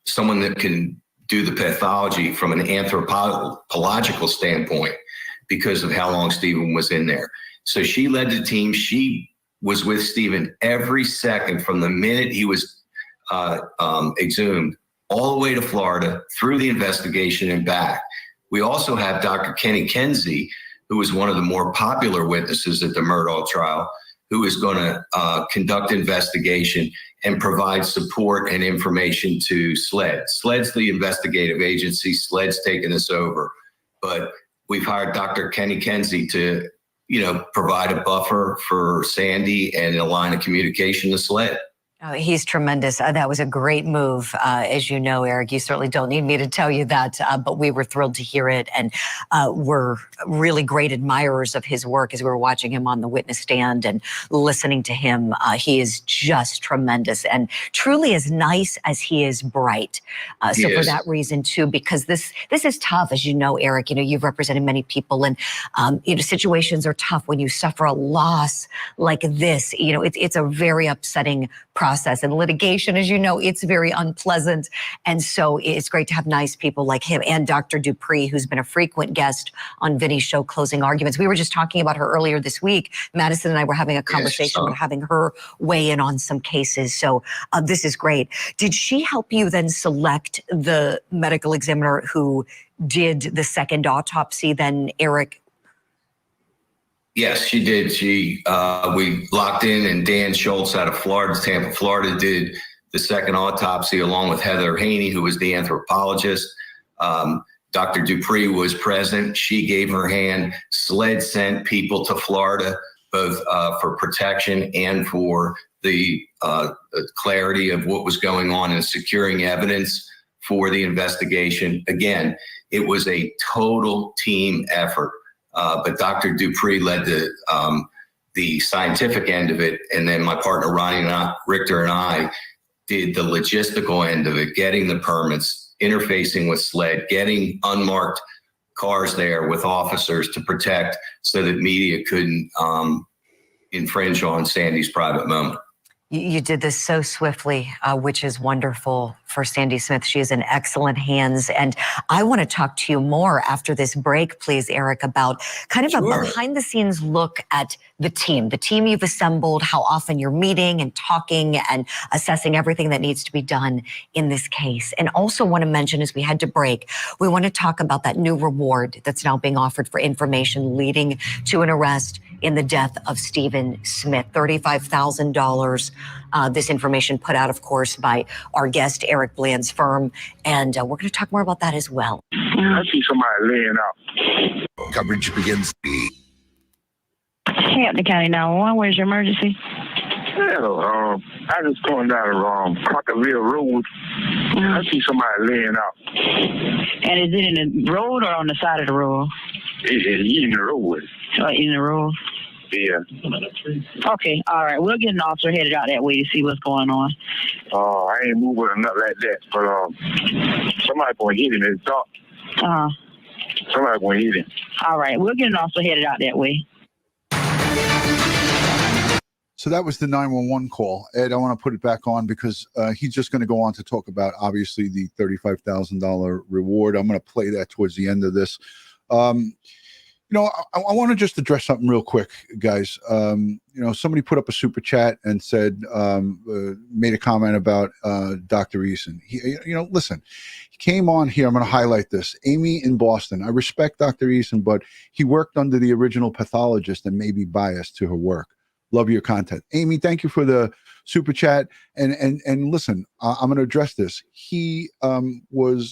someone that can do the pathology from an anthropological standpoint because of how long Stephen was in there. So she led the team. She was with Stephen every second from the minute he was exhumed all the way to Florida, through the investigation and back. We also have Dr. Kenny Kinsey, who was one of the more popular witnesses at the Murdaugh trial, who is going to conduct investigation and provide support and information to SLED. SLED's the investigative agency. SLED's taken this over. But we've hired Dr. Kenny Kinsey to provide a buffer for Sandy and a line of communication to SLED. Oh, he's tremendous. That was a great move. As you know, Eric, you certainly don't need me to tell you that, but we were thrilled to hear it. And we're really great admirers of his work as we were watching him on the witness stand and listening to him. He is just tremendous and truly as nice as he is bright. So for that reason, too, because this is tough, as you know, Eric, you've represented many people, and situations are tough when you suffer a loss like this. It's a very upsetting process. And litigation, as you know, it's very unpleasant. And so it's great to have nice people like him and Dr. Dupre, who's been a frequent guest on Vinny's show, Closing Arguments. We were just talking about her earlier this week. Madison and I were having a conversation about having her weigh in on some cases. So this is great. Did she help you then select the medical examiner who did the second autopsy then, Eric? Yes, she did. We locked in, and Dan Schultz out of Florida, Tampa, Florida, did the second autopsy along with Heather Haney, who was the anthropologist. Dr. Dupre was present. She gave her hand. SLED sent people to Florida, both for protection and for the clarity of what was going on and securing evidence for the investigation. Again, it was a total team effort. But Dr. Dupre led the scientific end of it, and then my partner Ronnie Richter and I did the logistical end of it, getting the permits, interfacing with SLED, getting unmarked cars there with officers to protect so that media couldn't infringe on Sandy's private moment. You did this so swiftly, which is wonderful for Sandy Smith. She is in excellent hands. And I want to talk to you more after this break, please, Eric, about kind of a behind the scenes look at the team you've assembled, how often you're meeting and talking and assessing everything that needs to be done in this case. And also want to mention, as we head to break, we want to talk about that new reward that's now being offered for information leading to an arrest in the death of Stephen Smith, $35,000. This information put out, of course, by our guest, Eric Bland's firm. And we're going to talk more about that as well. I see somebody laying out. Coverage begins. Hampton County 911, where's your emergency? Hello, I just going down the Parkerville Road. I see somebody laying out. And is it in the road or on the side of the road? It's in the road. In the road? Yeah. Okay, all right. We'll get an officer headed out that way to see what's going on. I ain't moving or nothing like that, but somebody gonna hit him in the top. Somebody gonna hit him. All right, we'll get an officer headed out that way. So that was the 911 call. Ed, I want to put it back on because he's just going to go on to talk about, obviously, the $35,000 reward. I'm going to play that towards the end of this. I want to just address something real quick, guys. Somebody put up a super chat and said, made a comment about Dr. Eason. Listen, he came on here. I'm going to highlight this. Amy in Boston. I respect Dr. Eason, but he worked under the original pathologist and may be biased to her work. Love your content. Amy, thank you for the super chat. And listen, I'm going to address this. She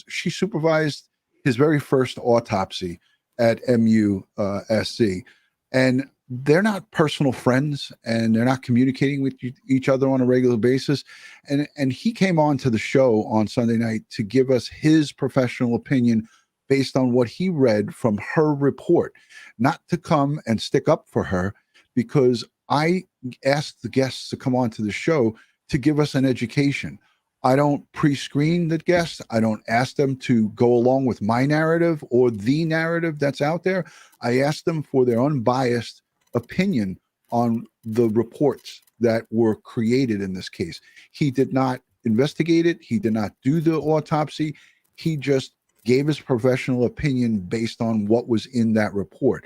supervised his very first autopsy at MUSC, and they're not personal friends and they're not communicating with each other on a regular basis. And he came on to the show on Sunday night to give us his professional opinion based on what he read from her report, not to come and stick up for her, because I asked the guests to come on to the show to give us an education. I don't pre-screen the guests. I don't ask them to go along with my narrative or the narrative that's out there. I ask them for their unbiased opinion on the reports that were created in this case. He did not investigate it. He did not do the autopsy. He just gave his professional opinion based on what was in that report.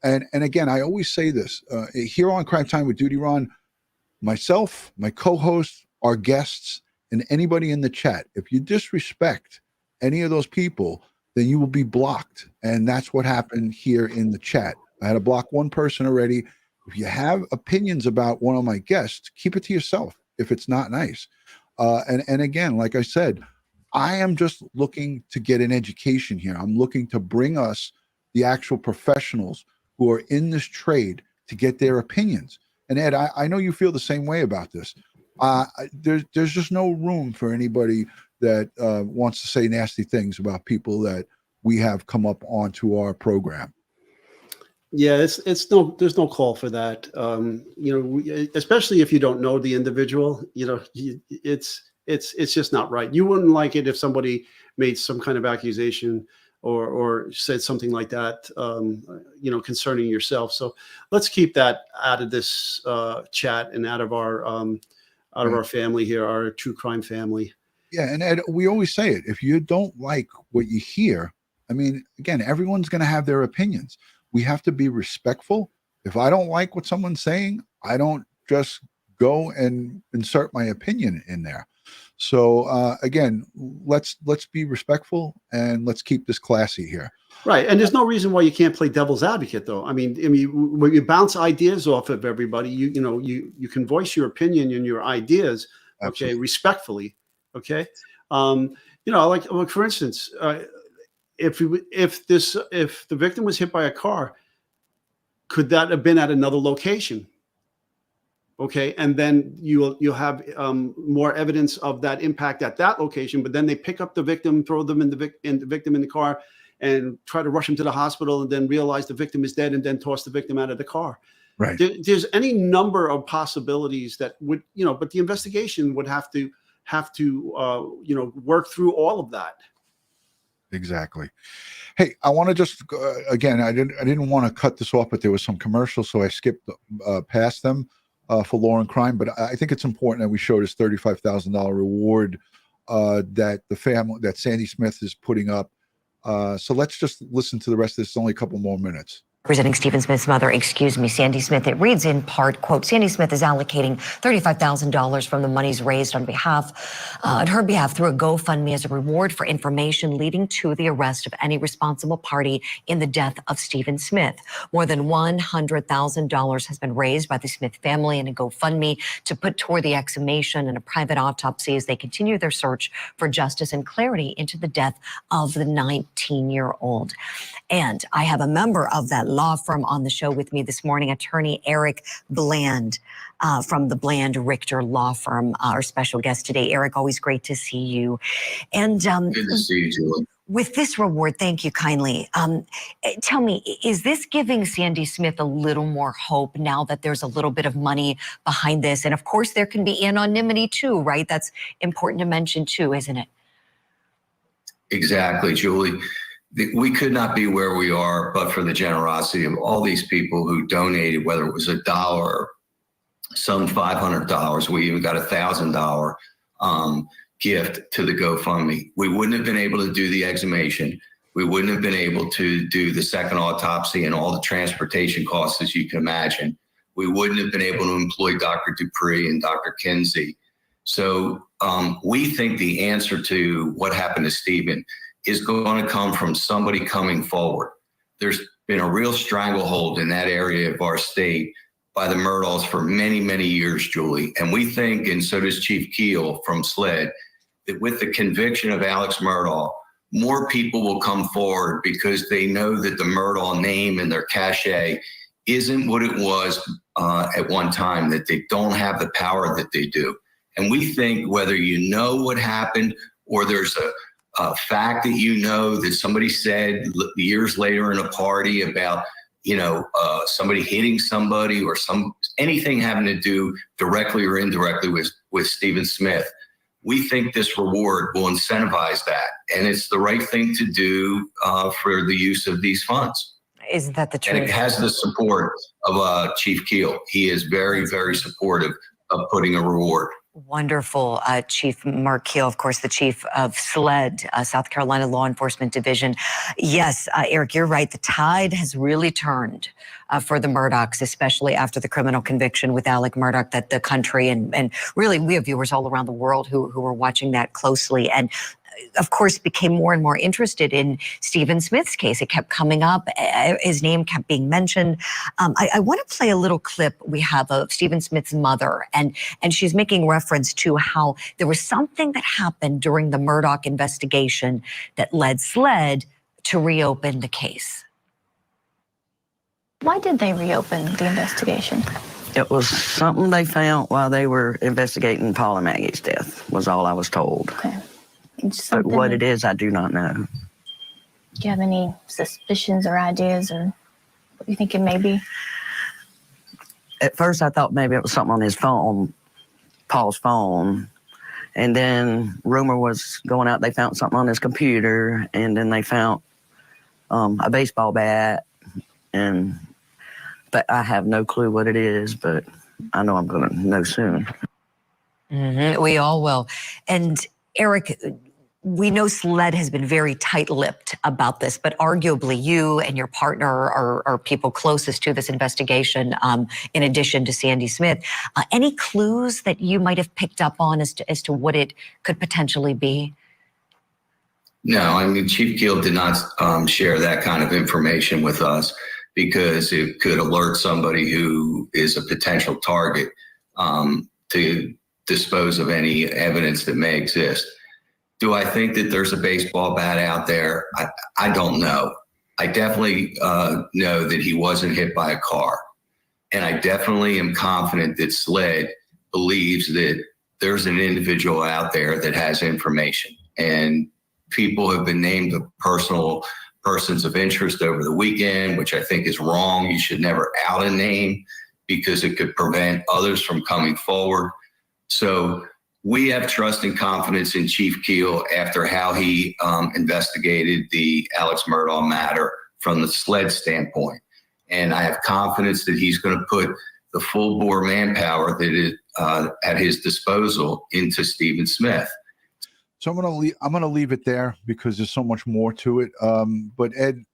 And again, I always say this here on Crime Time with DutyRon, myself, my co-hosts, our guests, and anybody in the chat, if you disrespect any of those people, then you will be blocked. And that's what happened here in the chat. I had to block one person already. If you have opinions about one of my guests, keep it to yourself if it's not nice. And again, like I said, I am just looking to get an education here. I'm looking to bring us the actual professionals who are in this trade to get their opinions. And Ed, I know you feel the same way about this. There's just no room for anybody that wants to say nasty things about people that we have come up onto our program. Yeah, there's no call for that. Especially if you don't know the individual, it's just not right. You wouldn't like it if somebody made some kind of accusation or said something like that, concerning yourself. So let's keep that out of this chat and out of our family here, our true crime family. Yeah, and Ed, we always say it. If you don't like what you hear, I mean, again, everyone's going to have their opinions. We have to be respectful. If I don't like what someone's saying, I don't just go and insert my opinion in there. So again, let's be respectful and let's keep this classy here. Right, and there's no reason why you can't play devil's advocate, though. I mean, when you bounce ideas off of everybody, you can voice your opinion and your ideas, okay, Absolutely. Respectfully, okay. Like for instance, if the victim was hit by a car, could that have been at another location? Okay, and then you'll have more evidence of that impact at that location. But then they pick up the victim, throw them in the victim in the car, and try to rush him to the hospital, and then realize the victim is dead, and then toss the victim out of the car. Right. There's any number of possibilities that would, but the investigation would have to work through all of that. Exactly. Hey, I want to just again, I didn't want to cut this off, but there was some commercials, so I skipped past them for law and crime. But I think it's important that we show this $35,000 reward that the family, that Sandy Smith is putting up. So let's just listen to the rest of this. It's only a couple more minutes. Representing Stephen Smith's mother, Sandy Smith. It reads in part, quote, Sandy Smith is allocating $35,000 from the monies raised on her behalf through a GoFundMe as a reward for information leading to the arrest of any responsible party in the death of Stephen Smith. More than $100,000 has been raised by the Smith family in a GoFundMe to put toward the exhumation and a private autopsy as they continue their search for justice and clarity into the death of the 19-year-old. And I have a member of that law firm on the show with me this morning, attorney Eric Bland from the Bland Richter Law Firm, our special guest today. Eric, always great to see you. And good to see you, Julie. With this reward, thank you kindly. Tell me, is this giving Sandy Smith a little more hope now that there's a little bit of money behind this? And of course, there can be anonymity too, right? That's important to mention too, isn't it? Exactly, Julie. We could not be where we are but for the generosity of all these people who donated, whether it was $1, some $500. We even got $1,000 gift to the GoFundMe. We wouldn't have been able to do the exhumation. We wouldn't have been able to do the second autopsy and all the transportation costs, as you can imagine. We wouldn't have been able to employ Dr. Dupre and Dr. Kinsey. So we think the answer to what happened to Stephen is going to come from somebody coming forward. There's been a real stranglehold in that area of our state by the Murdaughs for many, many years, Julie. And we think, and so does Chief Keel from SLED, that with the conviction of Alex Murdaugh, more people will come forward because they know that the Murdaugh name and their cachet isn't what it was at one time, that they don't have the power that they do. And we think whether you know what happened or there's a fact that you know that somebody said years later in a party about, somebody hitting somebody or anything having to do directly or indirectly with Stephen Smith, we think this reward will incentivize that. And it's the right thing to do for the use of these funds. Isn't that the truth? And it has the support of Chief Keel. He is very, very supportive of putting a reward. Wonderful. Chief Mark Keel, of course, the chief of SLED, South Carolina Law Enforcement Division. Yes, Eric, you're right. The tide has really turned for the Murdaughs, especially after the criminal conviction with Alec Murdaugh, that the country and really we have viewers all around the world who are watching that closely. And of course, became more and more interested in Stephen Smith's case. It kept coming up. His name kept being mentioned. I want to play a little clip we have of Stephen Smith's mother, and she's making reference to how there was something that happened during the Murdaugh investigation that led SLED to reopen the case. Why did they reopen the investigation? It was something they found while they were investigating Paul and Maggie's death, was all I was told. Okay. But what it is, I do not know. Do you have any suspicions or ideas or what you think it may be? At first, I thought maybe it was something on his phone, Paul's phone. And then rumor was going out, they found something on his computer. And then they found a baseball bat. But I have no clue what it is, but I know I'm going to know soon. Mm-hmm. We all will. And Eric, we know SLED has been very tight-lipped about this, but arguably you and your partner are people closest to this investigation, in addition to Sandy Smith. Any clues that you might have picked up on as to what it could potentially be? No, I mean, Chief Keel did not share that kind of information with us because it could alert somebody who is a potential target to dispose of any evidence that may exist. Do I think that there's a baseball bat out there? I don't know. I definitely know that he wasn't hit by a car. And I definitely am confident that SLED believes that there's an individual out there that has information. And people have been named personal persons of interest over the weekend, which I think is wrong. You should never out a name because it could prevent others from coming forward. So we have trust and confidence in Chief Keel after how he investigated the Alex Murdaugh matter from the SLED standpoint. And I have confidence that he's going to put the full bore manpower that is at his disposal into Stephen Smith. So I'm going to leave it there because there's so much more to it. But Ed,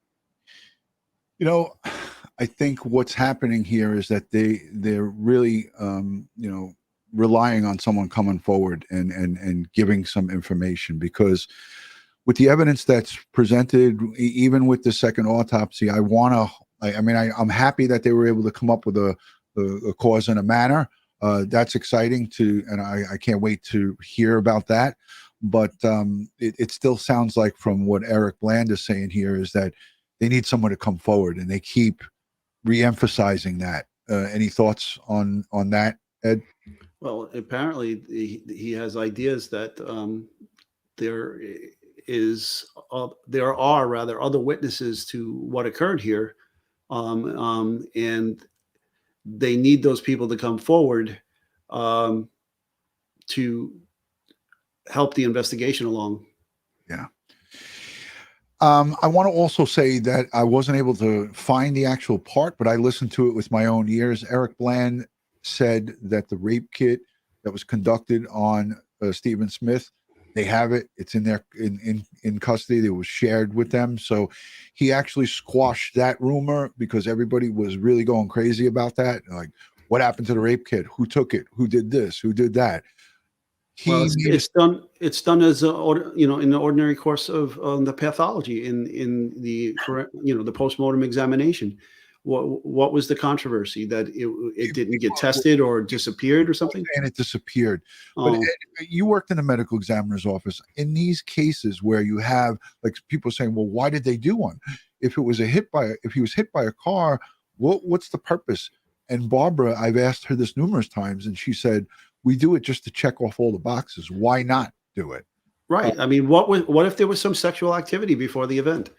I think what's happening here is that they're really, relying on someone coming forward and giving some information, because with the evidence that's presented, even with the second autopsy, I'm happy that they were able to come up with a cause and a manner. That's exciting and I can't wait to hear about that. But it still sounds like, from what Eric Bland is saying here, is that they need someone to come forward, and they keep re-emphasizing that. Any thoughts on that, Ed? Well, apparently he has ideas that there there are rather other witnesses to what occurred here, and they need those people to come forward to help the investigation along. Yeah. I want to also say that I wasn't able to find the actual part, but I listened to it with my own ears. Eric Bland said that the rape kit that was conducted on Stephen Smith, they have it. It's in their in custody. It was shared with them. So he actually squashed that rumor because everybody was really going crazy about that. Like, what happened to the rape kit? Who took it? Who did this? Who did that? Well, it's done. It's done as in the ordinary course of the pathology in the the postmortem examination. What was the controversy that it didn't get tested or disappeared or something? And it disappeared. But Ed, you worked in a medical examiner's office. In these cases where you have like people saying, "Well, why did they do one? If he was hit by a car, what's the purpose?" And Barbara, I've asked her this numerous times, and she said, "We do it just to check off all the boxes. Why not do it?" Right. I mean, what if there was some sexual activity before the event?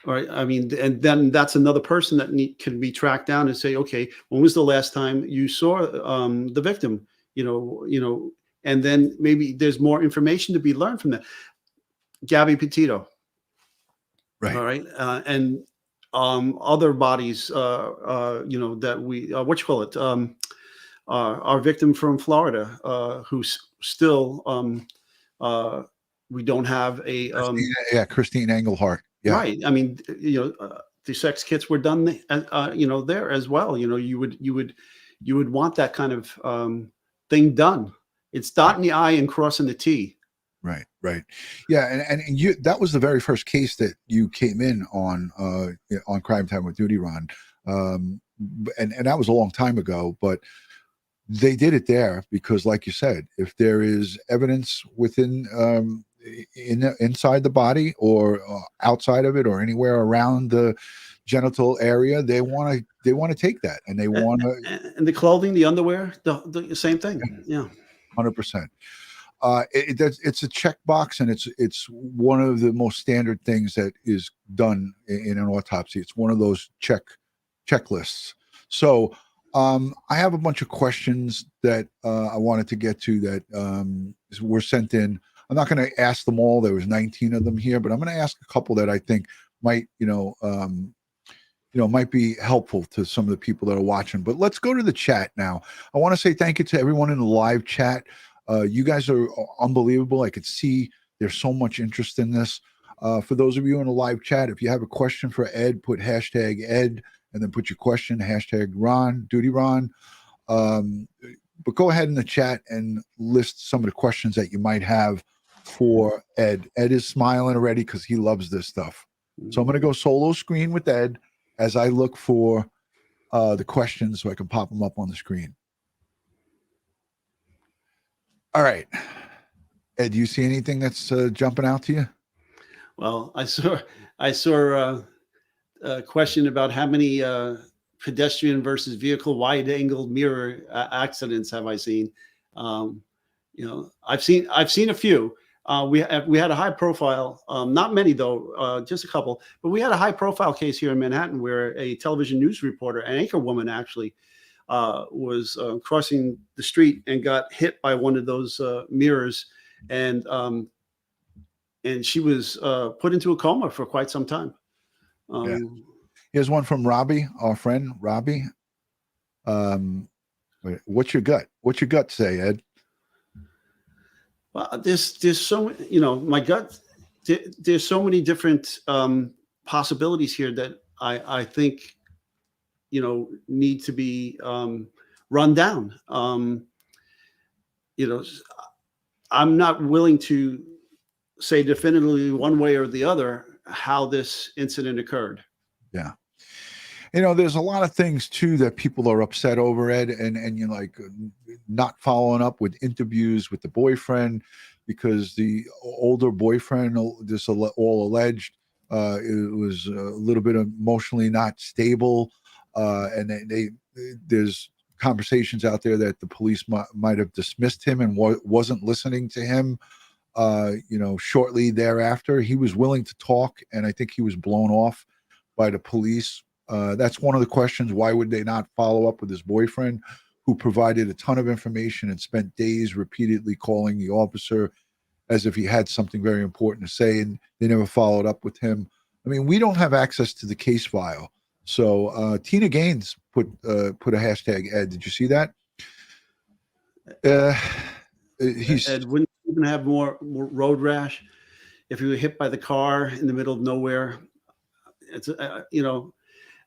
Right. I mean, and then that's another person that can be tracked down and say, okay, when was the last time you saw the victim? And then maybe there's more information to be learned from that. Gabby Petito. Right. All right. And other bodies, that we our victim from Florida, who's still we don't have a Christine Engelhart. Yeah. Right. I mean, the sex kits were done, there as well. You would want that kind of thing done. It's dotting the I and crossing the T. Right. Yeah, and you that was the very first case that you came in on Crime Time with DutyRon, and that was a long time ago, but they did it there because, like you said, if there is evidence within inside the body or outside of it or anywhere around the genital area, they want to take that, and they want to. And the clothing, the underwear, the same thing. Yeah, 100%. It's a checkbox, and it's one of the most standard things that is done in an autopsy. It's one of those checklists. So I have a bunch of questions that I wanted to get to that were sent in. I'm not going to ask them all. There was 19 of them here, but I'm going to ask a couple that I think might might be helpful to some of the people that are watching. But let's go to the chat now. I want to say thank you to everyone in the live chat. You guys are unbelievable. I could see there's so much interest in this. For those of you in the live chat, if you have a question for Ed, put hashtag Ed and then put your question, hashtag Ron, DutyRon. But go ahead in the chat and list some of the questions that you might have for Ed. Ed is smiling already because he loves this stuff. So I'm going to go solo screen with Ed as I look for the questions so I can pop them up on the screen. All right. Ed, do you see anything that's jumping out to you? Well, I saw a question about how many pedestrian versus vehicle wide-angled mirror accidents have I seen. I've seen a few. We had a high-profile, not many though, just a couple. But we had a high-profile case here in Manhattan where a television news reporter, an anchor woman, actually was crossing the street and got hit by one of those mirrors, and she was put into a coma for quite some time. Here's one from Robbie, our friend Robbie. What's your gut? What's your gut say, Ed? Well, there's so my gut. There's so many different possibilities here that I think need to be run down. I'm not willing to say definitively one way or the other how this incident occurred. Yeah. There's a lot of things too that people are upset over, Ed, and you're like not following up with interviews with the boyfriend because the older boyfriend, this all alleged, it was a little bit emotionally not stable, and there's conversations out there that the police might have dismissed him and wasn't listening to him. shortly thereafter. He was willing to talk, and I think he was blown off by the police. That's one of the questions. Why would they not follow up with his boyfriend, who provided a ton of information and spent days repeatedly calling the officer as if he had something very important to say, and they never followed up with him. I mean, we don't have access to the case file. So Tina Gaines put a hashtag, Ed. Did you see that? Ed, wouldn't you even have more road rash if you were hit by the car in the middle of nowhere? It's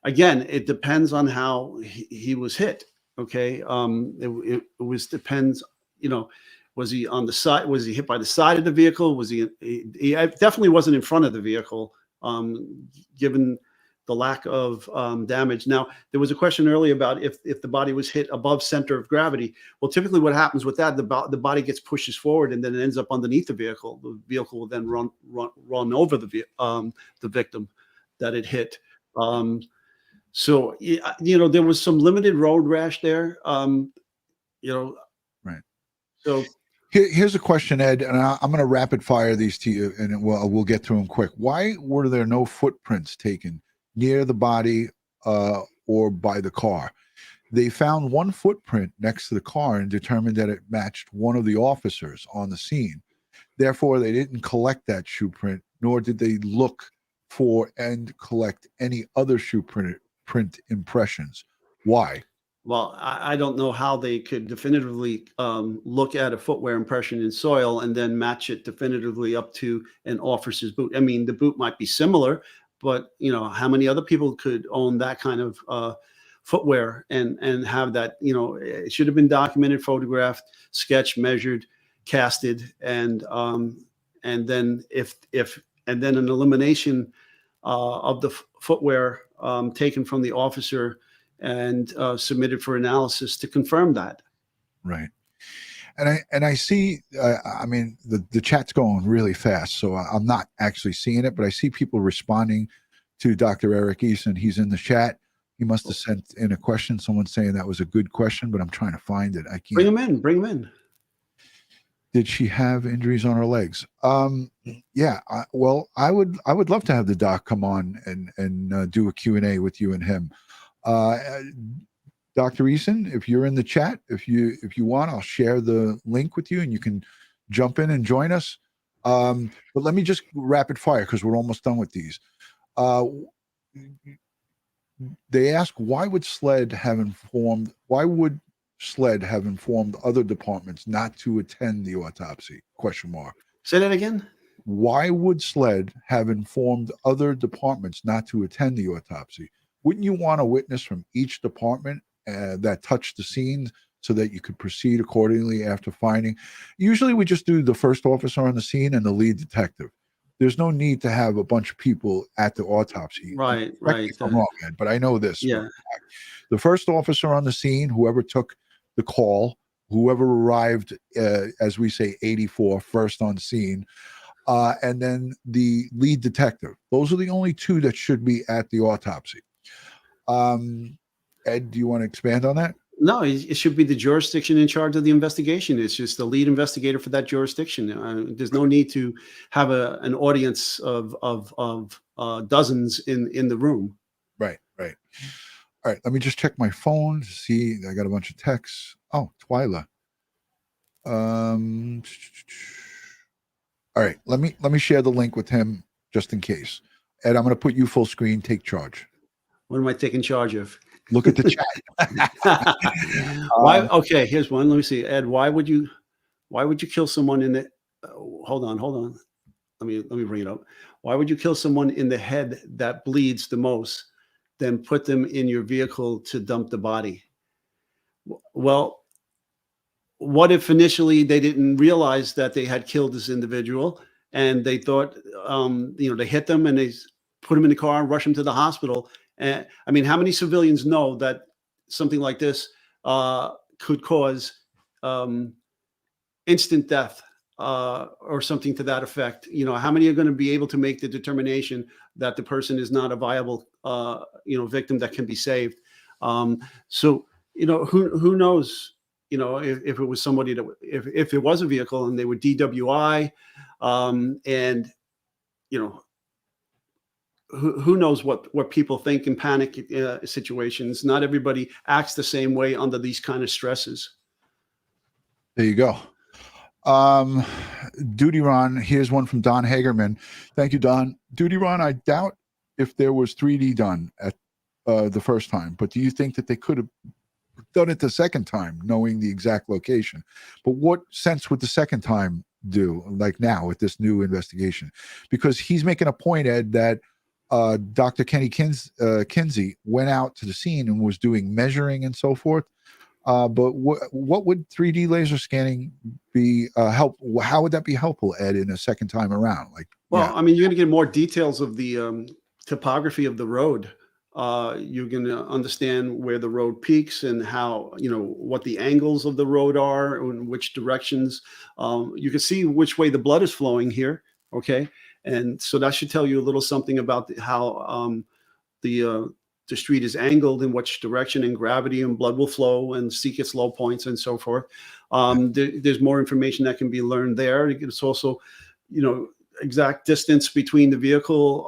again, it depends on how he was hit. Okay, it was depends. Was he on the side? Was he hit by the side of the vehicle? Was he definitely wasn't in front of the vehicle, given the lack of damage. Now, there was a question earlier about if the body was hit above center of gravity. Well, typically what happens with that, the body gets pushes forward and then it ends up underneath the vehicle. The vehicle will then run over the victim that it hit. So, there was some limited road rash there. Right. So here's a question, Ed, and I'm going to rapid fire these to you, and we'll get through them quick. Why were there no footprints taken near the body or by the car? They found one footprint next to the car and determined that it matched one of the officers on the scene. Therefore, they didn't collect that shoe print, nor did they look for and collect any other shoe print impressions. Why? Well, I don't know how they could definitively look at a footwear impression in soil and then match it definitively up to an officer's boot. I mean, the boot might be similar, but how many other people could own that kind of footwear and have that? It should have been documented, photographed, sketched, measured, casted, and then and then an elimination of the footwear taken from the officer and submitted for analysis to confirm that. Right. And I see, I mean, the chat's going really fast, so I'm not actually seeing it, but I see people responding to Dr. Eric Eason. He's in the chat. He must have sent in a question. Someone saying that was a good question, but I'm trying to find it. I can't. Bring him in. Did she have injuries on her legs? Yeah. Well, I would love to have the doc come on and do a Q&A with you and him. Dr. Eason, if you're in the chat, if you want, I'll share the link with you and you can jump in and join us. But let me just rapid fire because we're almost done with these. They ask, why would SLED have informed other departments not to attend the autopsy? ? Say that again. Why would SLED have informed other departments not to attend the autopsy? Wouldn't you want a witness from each department that touched the scene so that you could proceed accordingly after finding? Usually we just do the first officer on the scene and the lead detective. There's no need to have a bunch of people at the autopsy. Right. I'm wrong, Ed, but I know this. Yeah. The first officer on the scene, whoever took the call, whoever arrived, as we say, 84, first on scene, and then the lead detective. Those are the only two that should be at the autopsy. Ed, do you want to expand on that? No, it should be the jurisdiction in charge of the investigation. It's just the lead investigator for that jurisdiction. There's no need to have an audience of dozens in the room. Right. All right, let me just check my phone to see. I got a bunch of texts. Oh, Twyla. All right, let me share the link with him just in case. Ed, I'm going to put you full screen. Take charge. What am I taking charge of? Look at the chat. Why? Okay, here's one. Let me see. Ed, why would you kill someone in the? Hold on. Let me bring it up. Why would you kill someone in the head that bleeds the most, then put them in your vehicle to dump the body? Well, what if initially they didn't realize that they had killed this individual and they thought, they hit them and they put them in the car and rush them to the hospital? And I mean, how many civilians know that something like this could cause instant death or something to that effect? How many are going to be able to make the determination that the person is not a viable, victim that can be saved? So, who knows, you know, if it was somebody that, if it was a vehicle and they were DWI, and, you know, who knows what people think in panic situations. Not everybody acts the same way under these kind of stresses. There you go. DutyRon, here's one from Don Hagerman. Thank you, Don. DutyRon, I doubt if there was 3D done at the first time, but do you think that they could have done it the second time, knowing the exact location? But what sense would the second time do, like now with this new investigation? Because he's making a point, Ed, that Dr. Kenny Kinsey went out to the scene and was doing measuring and so forth. But what would 3D laser scanning be help? How would that be helpful, Ed, in a second time around? Like, well, yeah. I mean, you're going to get more details of the topography of the road. You're going to understand where the road peaks and how, you know, what the angles of the road are and which directions. You can see which way the blood is flowing here. Okay. And so that should tell you a little something about how the street is angled in which direction, and gravity and blood will flow and seek its low points and so forth. There's more information that can be learned there. It's also, you know, exact distance between the vehicle,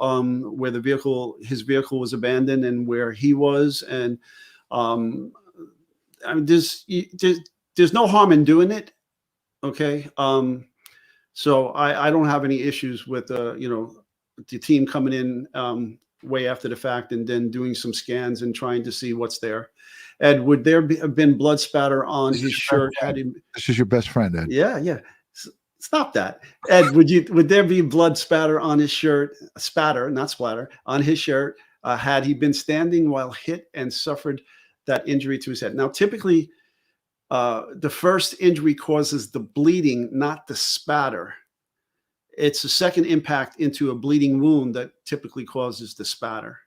where his vehicle was abandoned and where he was. And I mean, there's no harm in doing it. Okay. So I don't have any issues with, you know, the team coming in way after the fact and then doing some scans and trying to see what's there. Ed, would there have been blood spatter on his shirt? This is your best friend, Ed. Yeah, yeah. Stop that. Ed, would there be blood spatter on his shirt? Spatter, not splatter, on his shirt had he been standing while hit and suffered that injury to his head? Now, typically, the first injury causes the bleeding, not the spatter. It's the second impact into a bleeding wound that typically causes the spatter.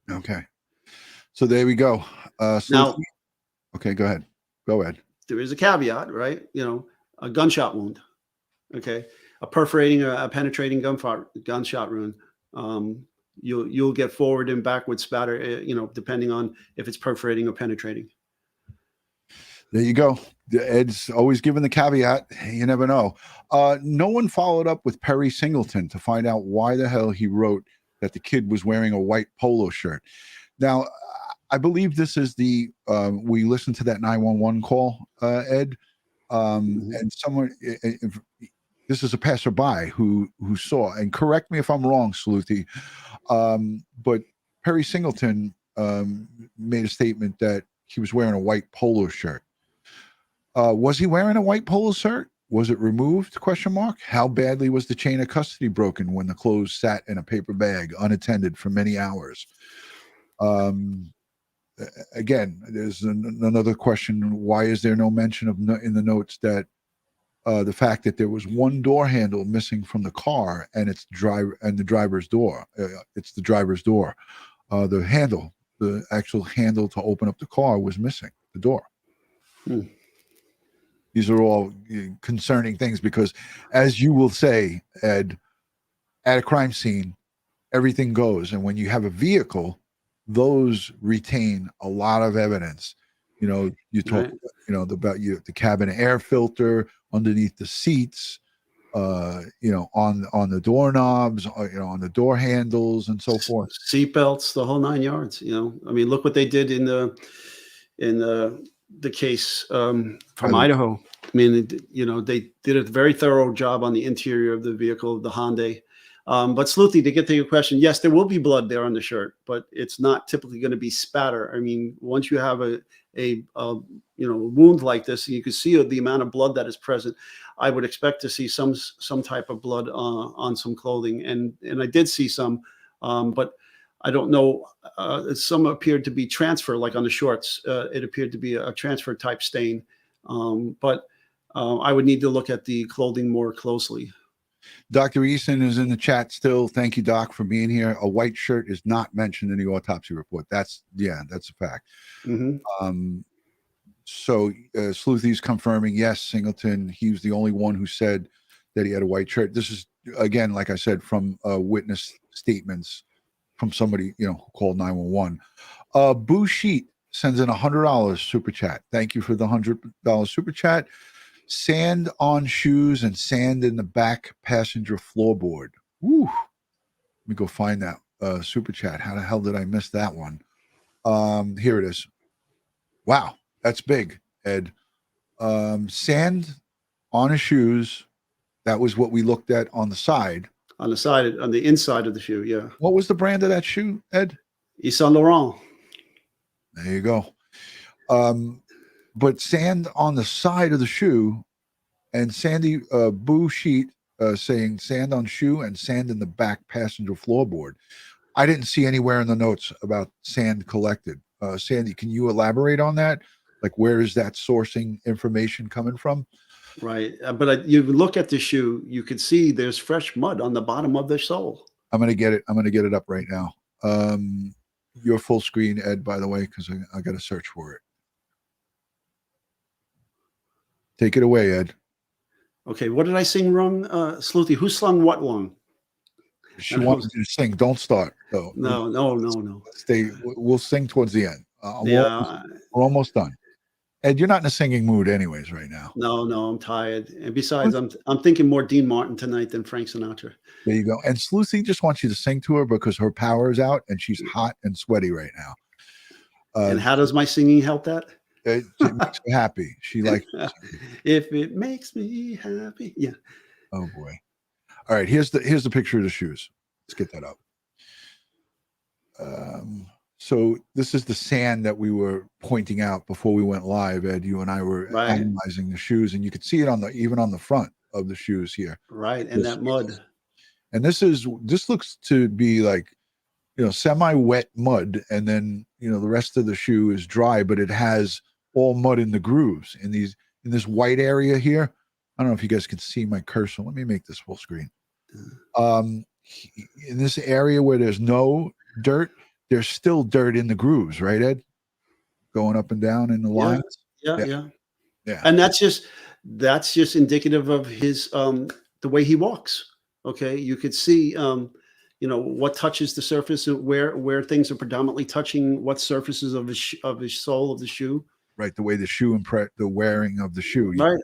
Okay. So there we go. Now, okay, go ahead. Go ahead. There is a caveat, right? You know, a gunshot wound. Okay. A perforating, a penetrating gunshot wound. You'll get forward and backward spatter, you know, depending on if it's perforating or penetrating. There you go. Ed's always given the caveat. You never know. No one followed up with Perry Singleton to find out why the hell he wrote that the kid was wearing a white polo shirt. Now, I believe this is the we listened to that 911 call, Ed, and someone. This is a passerby who saw, and correct me if I'm wrong, Saluti, but Perry Singleton made a statement that he was wearing a white polo shirt. Was he wearing a white polo shirt? Was it removed? ? How badly was the chain of custody broken when the clothes sat in a paper bag unattended for many hours? Again, there's another question. Why is there no mention of in the notes that the fact that there was one door handle missing from the car and it's the driver's door? It's the driver's door. The handle, the actual handle to open up the car was missing. The door. These are all concerning things because, as you will say, Ed, at a crime scene, everything goes. And when you have a vehicle, those retain a lot of evidence. You know, you talk, about, the cabin air filter underneath the seats, on the doorknobs, on the door handles and so forth. Seatbelts, the whole 9 yards. You know, I mean, look what they did in the case from Idaho. I mean, they did a very thorough job on the interior of the vehicle, the Hyundai. But Sluthi, to get to your question, yes, there will be blood there on the shirt, but it's not typically going to be spatter. I mean, once you have a wound like this, and you can see the amount of blood that is present, I would expect to see some type of blood on some clothing, and I did see some, but I don't know. Some appeared to be transfer, like on the shorts. It appeared to be a transfer type stain, but I would need to look at the clothing more closely. Dr. Easton is in the chat still. Thank you, Doc, for being here. A white shirt is not mentioned in the autopsy report. That's a fact. Mm-hmm. So Sluthy's confirming, yes, Singleton, he was the only one who said that he had a white shirt. This is, again, like I said, from witness statements from somebody, who called 911. Boo Sheet sends in $100 super chat. Thank you for the $100 super chat. Sand on shoes and sand in the back passenger floorboard. Woo. Let me go find that super chat. How the hell did I miss that one? Here it is. Wow, that's big, Ed. Sand on his shoes. That was what we looked at on the side. On the inside of the shoe, yeah. What was the brand of that shoe, Ed? Yves Saint Laurent. There you go. But sand on the side of the shoe, and Sandy Boo sheet saying sand on shoe and sand in the back passenger floorboard. I didn't see anywhere in the notes about sand collected. Sandy, can you elaborate on that? Like, where is that sourcing information coming from? Right. But you look at the shoe, you can see there's fresh mud on the bottom of the sole. I'm going to get it. I'm going to get it up right now. Your full screen, Ed, by the way, because I got to search for it. Take it away, Ed. Okay. What did I sing wrong, Sleuthie? Who slung what wrong? She wanted you to sing. Don't start, though. No. We'll sing towards the end. Yeah. We're almost done. Ed, you're not in a singing mood anyways right now. No, I'm tired. And besides, I'm thinking more Dean Martin tonight than Frank Sinatra. There you go. And Sleuthie just wants you to sing to her because her power is out and she's hot and sweaty right now. And how does my singing help that? It makes her happy. She likes it. If it makes me happy. Yeah. Oh boy. All right. Here's the picture of the shoes. Let's get that up. So this is the sand that we were pointing out before we went live. Ed, you and I were analyzing the shoes, and you could see it even on the front of the shoes here. Right, and that mud. And this looks to be like, semi-wet mud, and then the rest of the shoe is dry, but it has all mud in the grooves in this white area here. I don't know if you guys can see my cursor. Let me make this full screen. In this area where there's no dirt, there's still dirt in the grooves, right, Ed? Going up and down in the lines. Yeah. And that's just indicative of his the way he walks. Okay, you could see what touches the surface, where things are predominantly touching what surfaces of his sole of the shoe. Right, the way the shoe the wearing of the shoe. Right.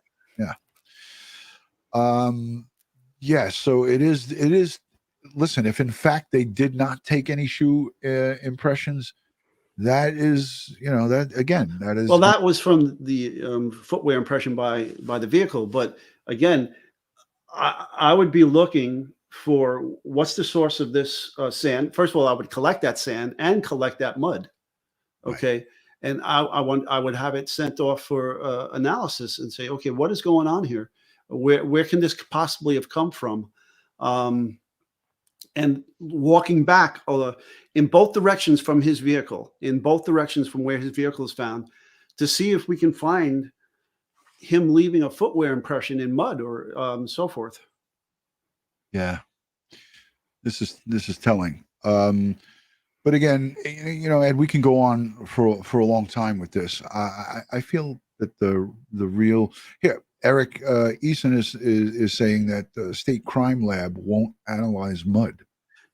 Yeah. So it is. Listen, if in fact they did not take any shoe impressions, that is, that is. Well, that was from the footwear impression by the vehicle. But again, I would be looking for what's the source of this sand. First of all, I would collect that sand and collect that mud. Okay. Right. And I would have it sent off for analysis and say, okay, what is going on here? Where can this possibly have come from? And walking back in both directions from his vehicle, in both directions from where his vehicle is found, to see if we can find him leaving a footwear impression in mud or so forth. Yeah, this is telling. But again, Ed, we can go on for a long time with this. I feel that the real here. Eric Eason is saying that the state crime lab won't analyze mud.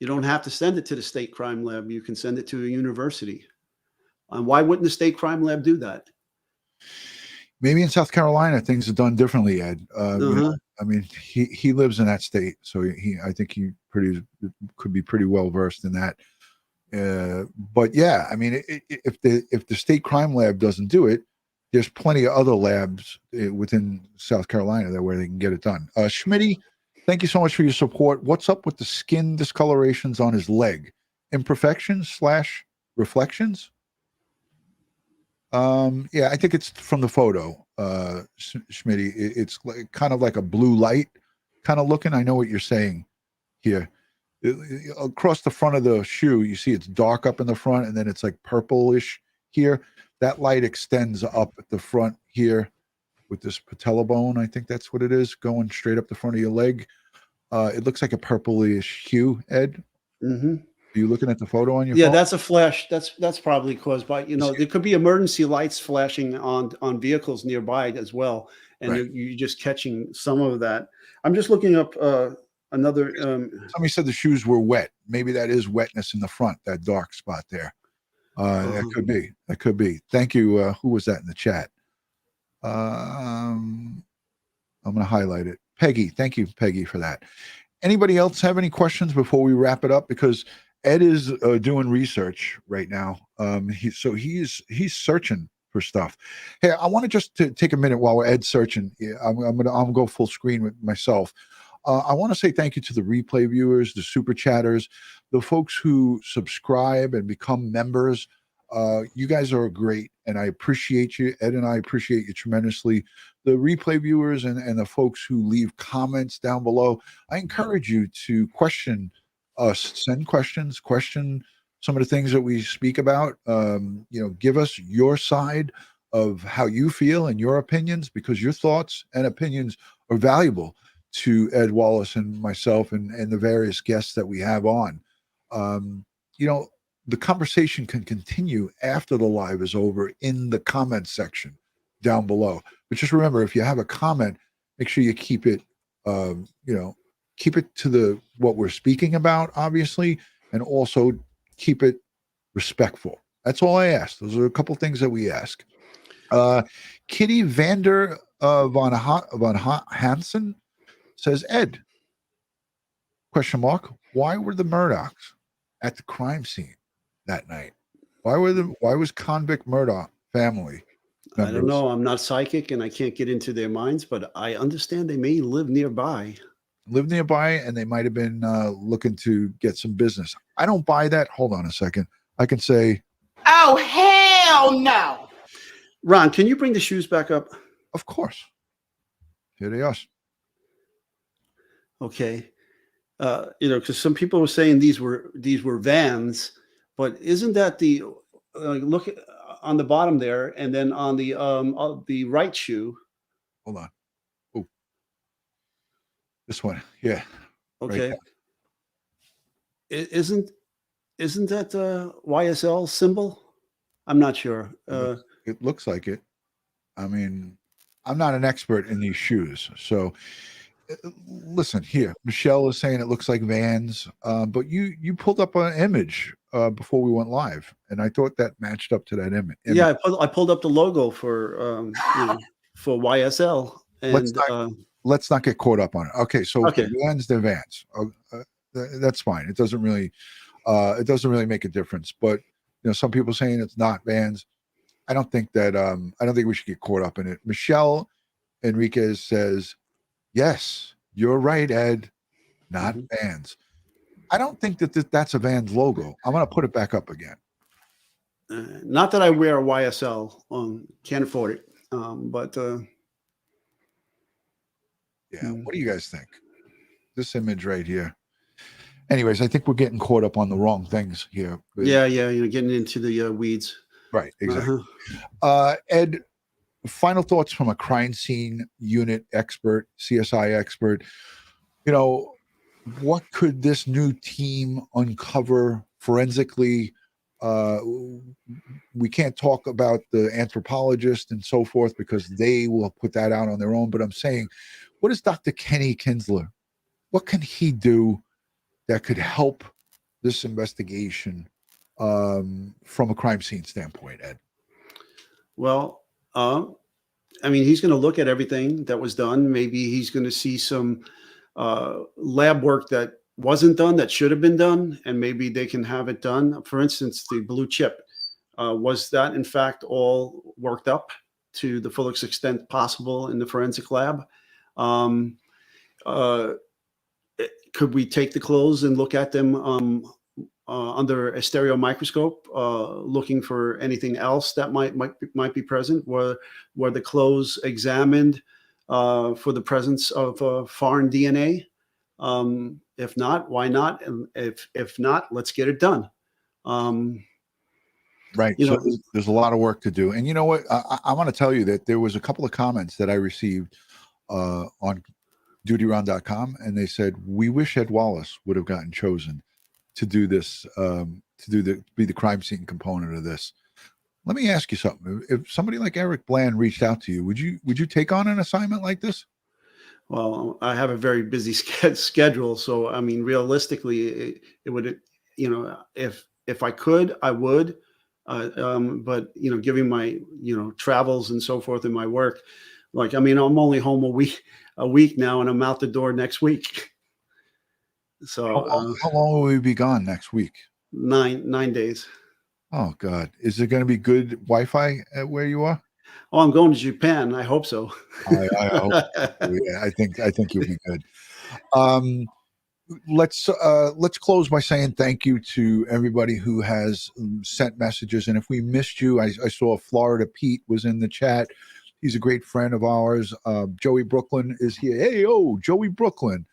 You don't have to send it to the state crime lab. You can send it to a university. And why wouldn't the state crime lab do that? Maybe in South Carolina things are done differently, Ed. I mean, he lives in that state, so I think he could be pretty well versed in that. But yeah, I mean, if the state crime lab doesn't do it, there's plenty of other labs within South Carolina where they can get it done. Schmitty, thank you so much for your support. What's up with the skin discolorations on his leg? Imperfections / reflections? Yeah, I think it's from the photo, Schmitty. It's kind of like a blue light kind of looking. I know what you're saying here. Across the front of the shoe, you see it's dark up in the front, and then it's like purplish here. That light extends up at the front here with this patella bone. I think that's what it is, going straight up the front of your leg. It looks like a purplish hue, Ed. Mm-hmm. Are you looking at the photo on your phone? Yeah, that's a flash. That's probably caused by, there could be emergency lights flashing on vehicles nearby as well. And right. you're just catching some of that. I'm just looking up another. Somebody said the shoes were wet. Maybe that is wetness in the front, that dark spot there. That could be. That could be. Thank you. Who was that in the chat? I'm going to highlight it. Peggy. Thank you, Peggy, for that. Anybody else have any questions before we wrap it up? Because Ed is doing research right now. He's searching for stuff. Hey, I want to just take a minute while Ed's searching. I'm gonna go full screen with myself. I want to say thank you to the replay viewers, the super chatters, the folks who subscribe and become members. You guys are great, and I appreciate you. Ed and I appreciate you tremendously. The replay viewers and the folks who leave comments down below, I encourage you to question us, send questions, question some of the things that we speak about. Give us your side of how you feel and your opinions, because your thoughts and opinions are valuable to Ed Wallace and myself and the various guests that we have on. The conversation can continue after the live is over in the comments section down below. But just remember, if you have a comment, make sure you keep it, keep it to what we're speaking about, obviously, and also keep it respectful. That's all I ask. Those are a couple things that we ask. Kitty Vander von Hansen says, Ed, ? Why were the Murdochs at the crime scene that night? Why was convict Murdoch family members? I don't know. I'm not psychic and I can't get into their minds, but I understand they may live nearby. And they might have been looking to get some business. I don't buy that. Hold on a second. I can say, oh, hell no. Ron, can you bring the shoes back up? Of course. Here they are. Okay. Because some people were saying these were vans, but isn't that the look on the bottom there, and then on the right shoe? Hold on. Oh, this one. Yeah. Okay. Right. Isn't that the YSL symbol? I'm not sure. It looks like it. I mean, I'm not an expert in these shoes, so. Listen here, Michelle is saying it looks like Vans, but you pulled up an image before we went live, and I thought that matched up to that image. Yeah, I pulled up the logo for for YSL, and let's not get caught up on it. Okay, so Vans, they're Vans. That's fine. It doesn't really make a difference. But some people saying it's not Vans. I don't think we should get caught up in it. Michelle Enriquez says, yes, you're right, Ed. Not Vans. I don't think that's a Vans logo. I'm going to put it back up again. Not that I wear a YSL. Can't afford it. But yeah. What do you guys think? This image right here. Anyways, I think we're getting caught up on the wrong things here. Yeah. Getting into the weeds. Right. Exactly. Ed, final thoughts from a crime scene unit expert, CSI expert. What could this new team uncover forensically? We can't talk about the anthropologist and so forth because they will put that out on their own. But I'm saying, what is Dr. Kenny Kinsey? What can he do that could help this investigation from a crime scene standpoint, Ed? Well, he's going to look at everything that was done. Maybe he's going to see some lab work that wasn't done that should have been done, and maybe they can have it done. For instance, the blue chip, was that in fact all worked up to the fullest extent possible in the forensic lab? Could we take the clothes and look at them under a stereo microscope, looking for anything else that might be present? Were the clothes examined for the presence of foreign DNA? If not, why not? And if not, let's get it done. Right. So there's a lot of work to do. And you know what? I want to tell you that there was a couple of comments that I received on DutyRon.com, and they said, we wish Ed Wallace would have gotten chosen to do this, be the crime scene component of this. Let me ask you something. If somebody like Eric Bland reached out to you, would you take on an assignment like this? Well, I have a very busy schedule, so realistically, it would, if I could, I would. But given my travels and so forth in my work, like I'm only home a week now, and I'm out the door next week. So how long will we be gone next week? 9 days. Oh God, is there going to be good Wi-Fi at where you are? Oh, I'm going to Japan. I hope so. I hope so. Yeah, I think you'll be good. Let's close by saying thank you to everybody who has sent messages. And if we missed you, I saw Florida Pete was in the chat. He's a great friend of ours. Joey Brooklyn is here. Hey, Joey Brooklyn.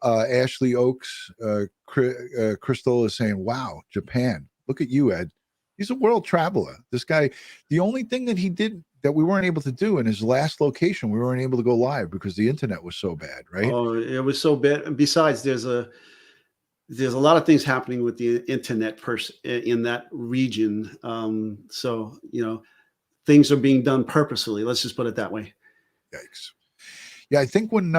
Ashley Oaks, Crystal is saying, wow, Japan. Look at you, Ed. He's a world traveler. This guy, the only thing that he did that we weren't able to do in his last location, we weren't able to go live because the internet was so bad, right? Oh, it was so bad. Besides, there's a lot of things happening with the internet in that region. So, things are being done purposely. Let's just put it that way. Yikes. Yeah, I think when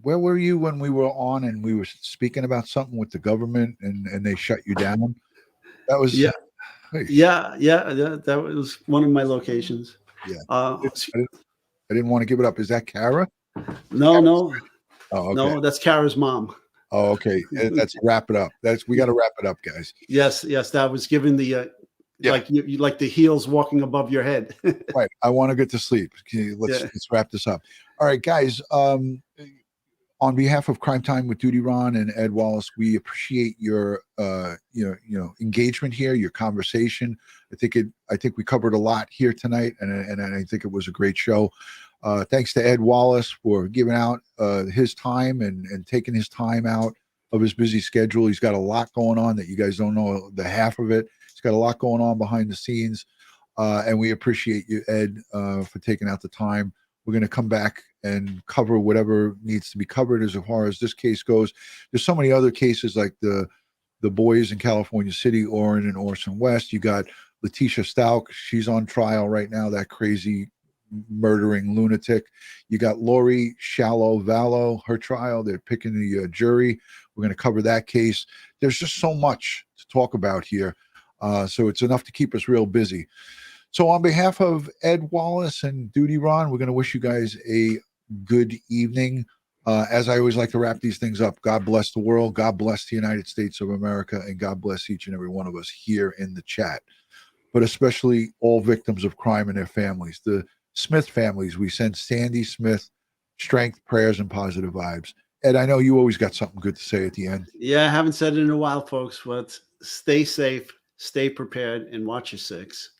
where were you when we were on and we were speaking about something with the government and they shut you down? That was that was one of my locations. Yeah. I didn't want to give it up. Is that Kara? No. Oh, okay. No, that's Kara's mom. Oh, okay. Let's wrap it up. We got to wrap it up, guys. Yes. That was given the like you like the heels walking above your head. Right. I want to get to sleep. Let's wrap this up. All right, guys. On behalf of Crime Time with DutyRon and Ed Wallace, we appreciate your engagement here, your conversation. I think we covered a lot here tonight, and I think it was a great show. Thanks to Ed Wallace for giving out his time and taking his time out of his busy schedule. He's got a lot going on that you guys don't know the half of it. He's got a lot going on behind the scenes, and we appreciate you, Ed, for taking out the time. We're going to come back and cover whatever needs to be covered as far as this case goes. There's so many other cases like the boys in California City, Oren and Orson West. You got Letitia Stalk. She's on trial right now, that crazy murdering lunatic. You got Lori Shallow Vallow, her trial. They're picking the jury. We're going to cover that case. There's just so much to talk about here. So it's enough to keep us real busy. So on behalf of Ed Wallace and DutyRon, we're going to wish you guys a good evening. As I always like to wrap these things up, God bless the world, God bless the United States of America, and God bless each and every one of us here in the chat, but especially all victims of crime and their families. The Smith families, we send Sandy Smith strength, prayers, and positive vibes. Ed, I know you always got something good to say at the end. Yeah, I haven't said it in a while, folks, but stay safe, stay prepared, and watch your six.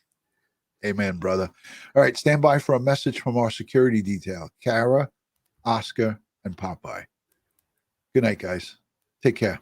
Amen, brother. All right, stand by for a message from our security detail, Kara, Oscar, and Popeye. Good night, guys. Take care.